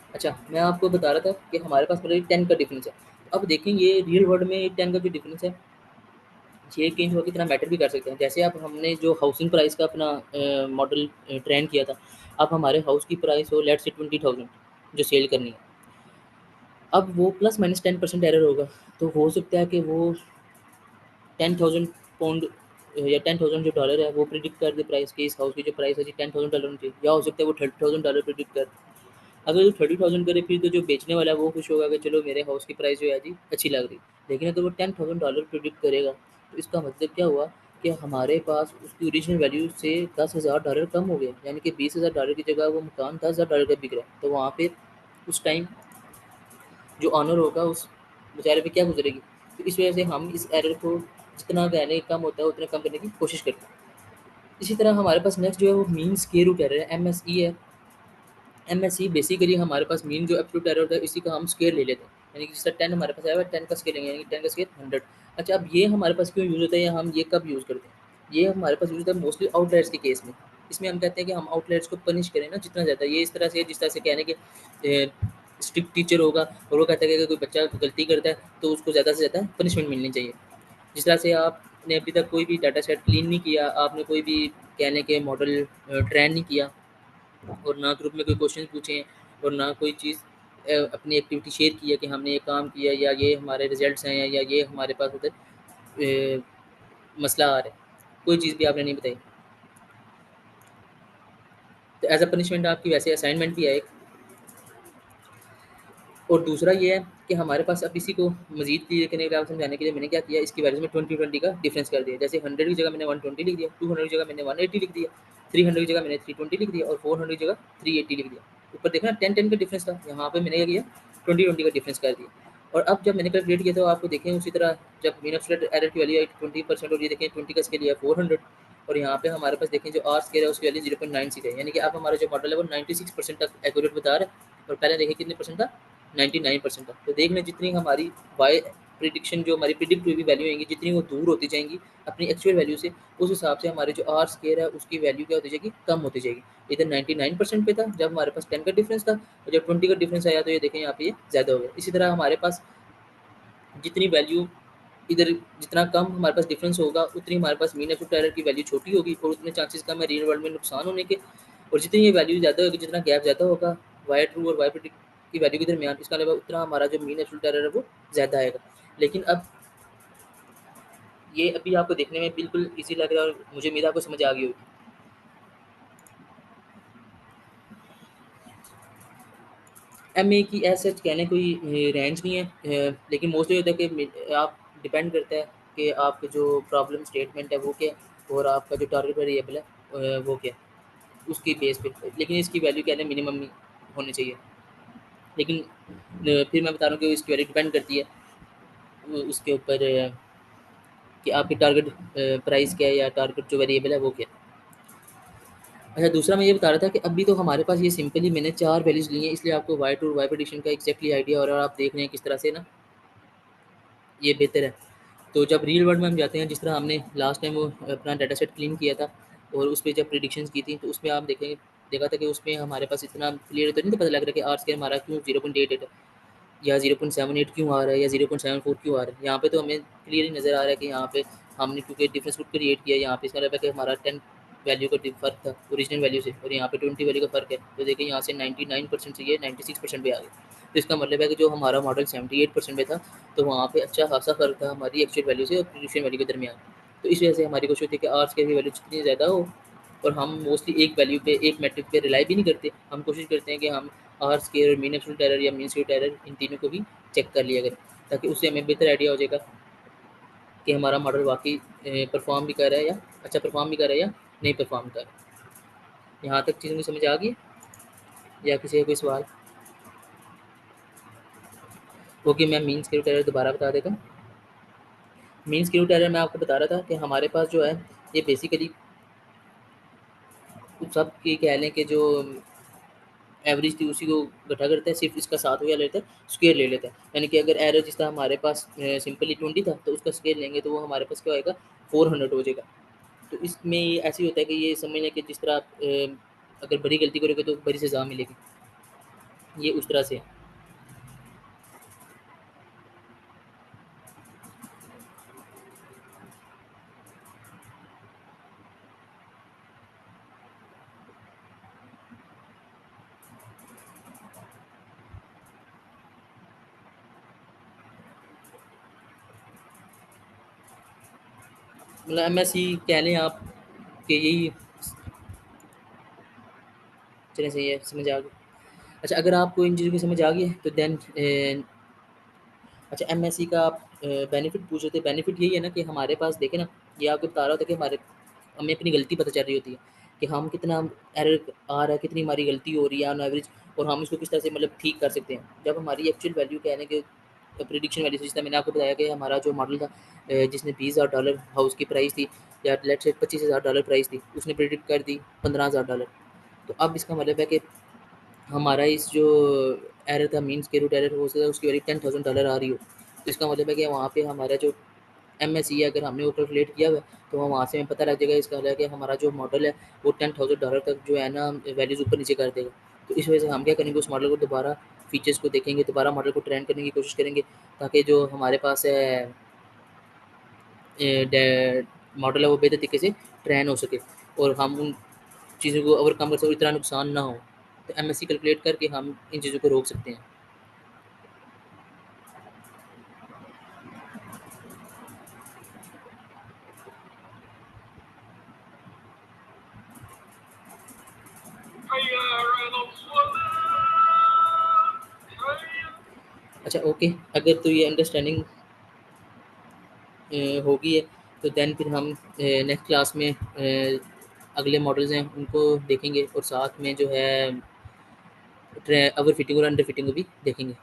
अच्छा, मैं आपको बता रहा था कि हमारे पास मतलब 10 का डिफरेंस है। अब देखें ये रियल वर्ल्ड में 10 का जो डिफरेंस है, ये कहीं हो कितना मैटर भी कर सकते हैं। जैसे अब हमने जो हाउसिंग प्राइस का अपना मॉडल ट्रेन किया था, अब हमारे हाउस की प्राइस हो लेट्स से 20,000 जो सेल करनी है। अब वो प्लस माइनस 10% एरर होगा, तो हो सकता है कि वो 10,000 पाउंड या 10,000 जो डॉलर है वो प्रिडिक्ट कर दे प्राइस की, इस हाउस की जो प्राइस है जी $10,000 होनी चाहिए, या हो सकता है वो $30,000 प्रिडिक्ट कर दे। अगर वो 30,000 करे फिर तो जो बेचने वाला है वो खुश होगा कि चलो मेरे हाउस की प्राइस जो है जी अच्छी लग रही। लेकिन अगर वो $10,000 प्रिडिक्ट करेगा तो इसका मतलब क्या हुआ कि हमारे पास उसकी ओरिजिनल वैल्यू से $10,000 कम हो गया, यानी कि $20,000 की जगह वो मकान $10,000 का बिक रहा है। तो वहाँ पे उस टाइम जो ऑनर होगा उस बेचारे पे क्या गुजरेगी। तो इस वजह से हम इस एरर को जितना कहने कम होता है उतना कम करने की कोशिश करते हैं। इसी तरह हमारे पास नेक्स्ट जो है वो मीन स्क्वेयर रूट एरर है, एमएसई है। एमएसई बेसिकली हमारे पास मीन जो एब्सोल्यूट एरर होता है इसी का हम स्क्वायर ले लेते हैं, यानी कि जैसे 10 हमारे पास आया हुआ है 10 का स्क्वायर लेंगे, यानी कि 10 का स्क्वायर 100। अच्छा, अब ये हमारे पास क्यों यूज़ होता है या हम ये कब यूज़ करते हैं? ये हमारे पास यूज़ होता है मोस्टली आउटलायर्स के केस में। इसमें हम कहते हैं कि हम आउटलायर्स को पनिश करें ना जितना ज़्यादा, ये इस तरह से है जिस तरह से कहने के स्ट्रिक्ट टीचर होगा और वो कहता है कि अगर कोई बच्चा गलती करता है तो उसको ज़्यादा से ज़्यादा पनिशमेंट मिलनी चाहिए। जिस तरह से आपने अभी तक कोई भी डाटा सेट क्लीन नहीं किया, आपने कोई भी कहने के मॉडल ट्रेन नहीं किया और ना ग्रुप में कोई क्वेश्चन पूछे हैं और ना कोई चीज़ अपनी एक्टिविटी शेयर की है कि हमने ये काम किया या ये हमारे रिजल्ट्स हैं या ये हमारे पास उधर मसला आ रहा है, कोई चीज़ भी आपने नहीं बताई। तो एज़ अ पनिशमेंट आपकी वैसे असाइनमेंट भी है एक। और दूसरा ये है कि हमारे पास अब इसी को मज़ीद क्लियर करने के लिए, आपको समझाने के लिए मैंने क्या किया, इसकी वैल्यूज़ में 20-20 का डिफरेंस कर दिया। जैसे 100 की जगह मैंने 120 लिख दिया, 200 की जगह मैंने 180 लिख दिया, 300 की जगह मैंने 320 लिख दिया और 400 की जगह 380 लिख दिया। ऊपर देखा ना 10-10 का डिफरेंस था, यहाँ पे मैंने क्या किया 20-20 का डिफरेंस कर दिया। और अब जब मैंने कैलकुलेट किया तो आपको देखें उसी तरह जब मीन ऑफ एरर की वैल्यू आई 20% और ये देखें 20 का स्केल है 400 और यहाँ पे हमारे पास देखें जो आर स्केल है उसकी वैल्यू 0.96 है, यानी कि अब हमारा जो मॉडल है वो 96% तक एक्यूरेट बता रहा है और पहले देखें कितने परसेंट था, 99% तक। तो देख लें जितनी हमारी वाई प्रिडिक्शन जो हमारी प्रिडिक्ट हुई वैल्यू आएंगी जितनी वो दूर होती जाएंगी अपनी एक्चुअल वैल्यू से, उस हिसाब से हमारे जो आर स्केयर है उसकी वैल्यू क्या होती जाएगी, कम होती जाएगी। इधर 99% पे था जब हमारे पास 10 का डिफरेंस था और जब 20 का डिफरेंस आया तो ये देखें यहाँ पे ये ज़्यादा हो गया। इसी तरह हमारे पास जितनी वैल्यू इधर जितना कम हमारे पास डिफरेंस होगा उतनी हमारे पास मीन एफ एरर की वैल्यू छोटी होगी और उतने चांसेस कम है रियल वर्ल्ड में नुकसान होने के। और जितनी ये वैल्यू ज़्यादा होगी, जितना गैप ज़्यादा होगा वाई ट्रू और वाई प्रिडिक्ट की वैल्यू के दरमियान, इसका अलावा उतना हमारा जो मीन एफ एरर है वो ज़्यादा आएगा। लेकिन अब ये अभी आपको देखने में बिल्कुल ईजी लग रहा है और मुझे उम्मीद है आपको समझ आ गई होगी। एम ए की ऐसे कहने कोई रेंज नहीं है, लेकिन मोस्टली होता है कि आप डिपेंड करता है कि आपके जो प्रॉब्लम स्टेटमेंट है वो क्या है और आपका जो टारगेट वेरिएबल है वो क्या है, उसकी बेस पे। लेकिन इसकी वैल्यू क्या है मिनिमम होनी चाहिए। लेकिन फिर मैं बता रहा हूँ कि इसकी वैल्यू डिपेंड करती है उसके ऊपर कि आपकी टारगेट प्राइस क्या है या टारगेट जो वेरिएबल है वो क्या है। अच्छा, दूसरा मैं ये बता रहा था कि अभी तो हमारे पास ये सिंपली मैंने 4 वैल्यूज़ ली हैं, इसलिए आपको वाई टू और वाई प्रेडिक्शन का एग्जैक्टली आइडिया हो रहा है और आप देख रहे हैं किस तरह से ना ये बेहतर है। तो जब रियल वर्ल्ड में हम जाते हैं, जिस तरह हमने लास्ट टाइम वो अपना डाटा सेट क्लीन किया था और उस पे जब प्रेडिक्शंस की थी तो उसमें आप देखेंगे देखा था कि उसमें हमारे पास इतना क्लियर तो नहीं था पता लग रहा कि आर स्क्वायर हमारा क्यों 0.88 है या 0.78 क्यों आ रहा है या 0.74 क्यों आ रहा है। यहाँ पे तो हमें क्लियरली नज़र आ रहा है कि यहाँ पे हमने क्योंकि डिफरेंस खुद क्रिएट किया, यहाँ पे इसका मतलब है कि हमारा 10 वैल्यू का फ़र्क था ओरिजिनल वैल्यू से और यहाँ पे 20 वैल्यू का फ़र्क है। तो देखिए यहाँ से 99% से ये 96% पे आ गया। तो इसका मतलब है कि जो हमारा मॉडल 78% पे था तो वहाँ पे अच्छा खासा फ़र्क था हमारी एक्चुअल वैल्यू से और प्रिडिक्शन वैल्यू के दरमियान। तो इस वजह से हमारी कोशिश होती है कि आर स्क्वायर की वैल्यू जितनी ज़्यादा हो और हम मोस्टली एक वैल्यू पे एक मैट्रिक पे रिलाई भी नहीं करते, हम कोशिश करते हैं कि हम आर स्क्वायर और मीन एब्सोल्यूट एरर या मीन स्क्वायर एरर इन तीनों को भी चेक कर लिया करें, ताकि उससे हमें बेहतर आइडिया हो जाएगा कि हमारा मॉडल वाकई परफॉर्म भी कर रहा है या अच्छा परफॉर्म भी कर रहा है या नहीं परफॉर्म कर रहा है। यहाँ तक चीज़ मुझे समझ आ गई या किसी का कोई सवाल? ओके, मैं मीन स्क्वायर एरर दोबारा बता देता हूँ। मीन स्क्वायर एरर मैं आपको बता रहा था कि हमारे पास जो है ये बेसिकली सब की कह लें कि जो एवरेज थी उसी को इकट्ठा करता है, सिर्फ इसका साथ क्या लेता है, स्क्वायर ले लेता है। यानी कि अगर एरर जिस तरह हमारे पास सिंपली 20 था तो उसका स्क्वायर लेंगे तो वो हमारे पास क्या होएगा 400 हो जाएगा। तो इसमें ये ऐसे ही होता है कि ये समझ लें कि जिस तरह आप अगर बड़ी गलती करोगे तो बड़ी सज़ा मिलेगी, ये उस तरह से है। मतलब एमएससी कह लें आप कि यही चलें सही है, समझ आ गई। अच्छा, अगर आपको इन चीज़ों की समझ आ गई है तो देन अच्छा एमएससी का आप बेनिफिट पूछ रहे थे। बेनिफिट यही है ना कि हमारे पास देखें ना, ये आपको बता रहा था कि हमारे हमें अपनी गलती पता चल रही होती है कि हम कितना एरर आ रहा है, कितनी हमारी गलती हो रही है ऑन एवरेज और हम इसको किस तरह से मतलब ठीक कर सकते हैं। जब हमारी एक्चुअल वैल्यू कहने के प्रिडिक्शन वैल्यू जिस तरह मैंने आपको बताया कि हमारा जो मॉडल था जिसने $20,000 हाउस की प्राइस थी या लेट्स से $25,000 प्राइस थी, उसने प्रिडिक्ट कर दी $15,000। तो अब इसका मतलब है कि हमारा इस जो एरर था मीन स्क्वेयर रूट एरर हो सकता है उसकी वैल्यू $10,000 आ रही हो। तो इसका मतलब है कि वहाँ पे हमारा जो एमएसई है अगर हमने वो कैलकुलेट किया हुआ है तो वहाँ से हमें पता लग जाएगा। इसका मतलब है कि हमारा जो मॉडल है वो $10,000 तक जो है ना वैल्यूज़ ऊपर नीचे कर देगा। तो इस वजह से हम क्या करेंगे उस मॉडल को दोबारा फ़ीचर्स को देखेंगे, दोबारा मॉडल को ट्रेन करने की कोशिश करेंगे ताकि जो हमारे पास है डे मॉडल है वो बेहतर तरीके से ट्रेन हो सके और हम उन चीज़ों को ओवरकम कर सकें, इतना नुकसान ना हो। तो एमएससी कैलकुलेट करके हम इन चीज़ों को रोक सकते हैं। अच्छा ओके, अगर तो ये अंडरस्टैंडिंग होगी है तो देन फिर हम नेक्स्ट क्लास में अगले मॉडल्स हैं उनको देखेंगे और साथ में जो है ओवर फिटिंग और अंडर फिटिंग को भी देखेंगे।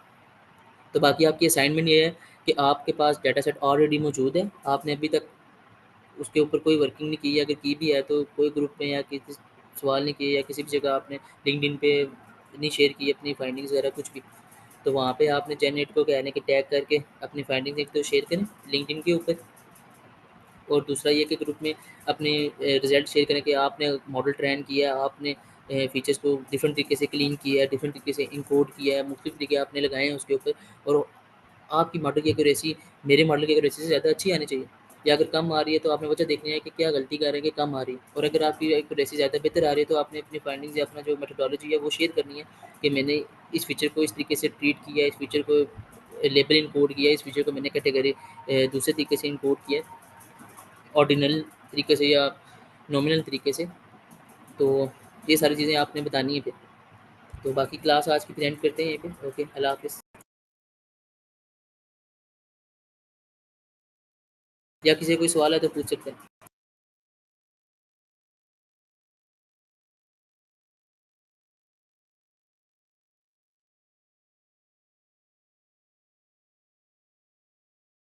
तो बाकी आपकी असाइनमेंट ये है कि आपके पास डेटा सेट ऑलरेडी मौजूद है, आपने अभी तक उसके ऊपर कोई वर्किंग नहीं की है, अगर की भी है तो कोई ग्रुप में या किसी सवाल नहीं किए या किसी भी जगह आपने लिंक्डइन पे नहीं शेयर की अपनी फाइंडिंग्स वगैरह कुछ भी, तो वहाँ पे आपने जेनरेट को कहने के टैग करके अपनी फाइंडिंग्स एक तो शेयर करें लिंक्डइन के ऊपर और दूसरा ये कि ग्रुप में अपने रिजल्ट शेयर करें कि आपने मॉडल ट्रेन किया है, आपने फीचर्स को डिफरेंट तरीके से क्लीन किया है, डिफरेंट तरीके से इनकोड किया है, मुख्तलिफ तरीके आपने लगाए हैं उसके ऊपर और आपकी मॉडल की एक्यूरेसी मेरे मॉडल की एक्यूरेसी से ज़्यादा अच्छी आनी चाहिए या अगर कम आ रही है तो आपने वजह देखनी है कि क्या गलती कर रहे हैं कि कम आ रही है और अगर आपकी एक्यूरेसी ज़्यादा बेहतर आ रही है तो आपने अपनी फाइंडिंग्स या अपना जो मेथोडोलॉजी है वो शेयर करनी है कि मैंने इस फीचर को इस तरीके से ट्रीट किया है, इस फीचर को लेबल इनकोड किया है, इस फीचर को मैंने कैटेगरी दूसरे तरीके से इनकोड किया है ऑर्डिनल तरीके से या नॉमिनल तरीके से। तो ये सारी चीज़ें आपने बतानी है फिर। तो बाकी क्लास आज की फिर एंड करते हैं यहीं पे। ओके, अल्लाह हाफ़िज़। या किसी को कोई सवाल है तो पूछ सकते हैं।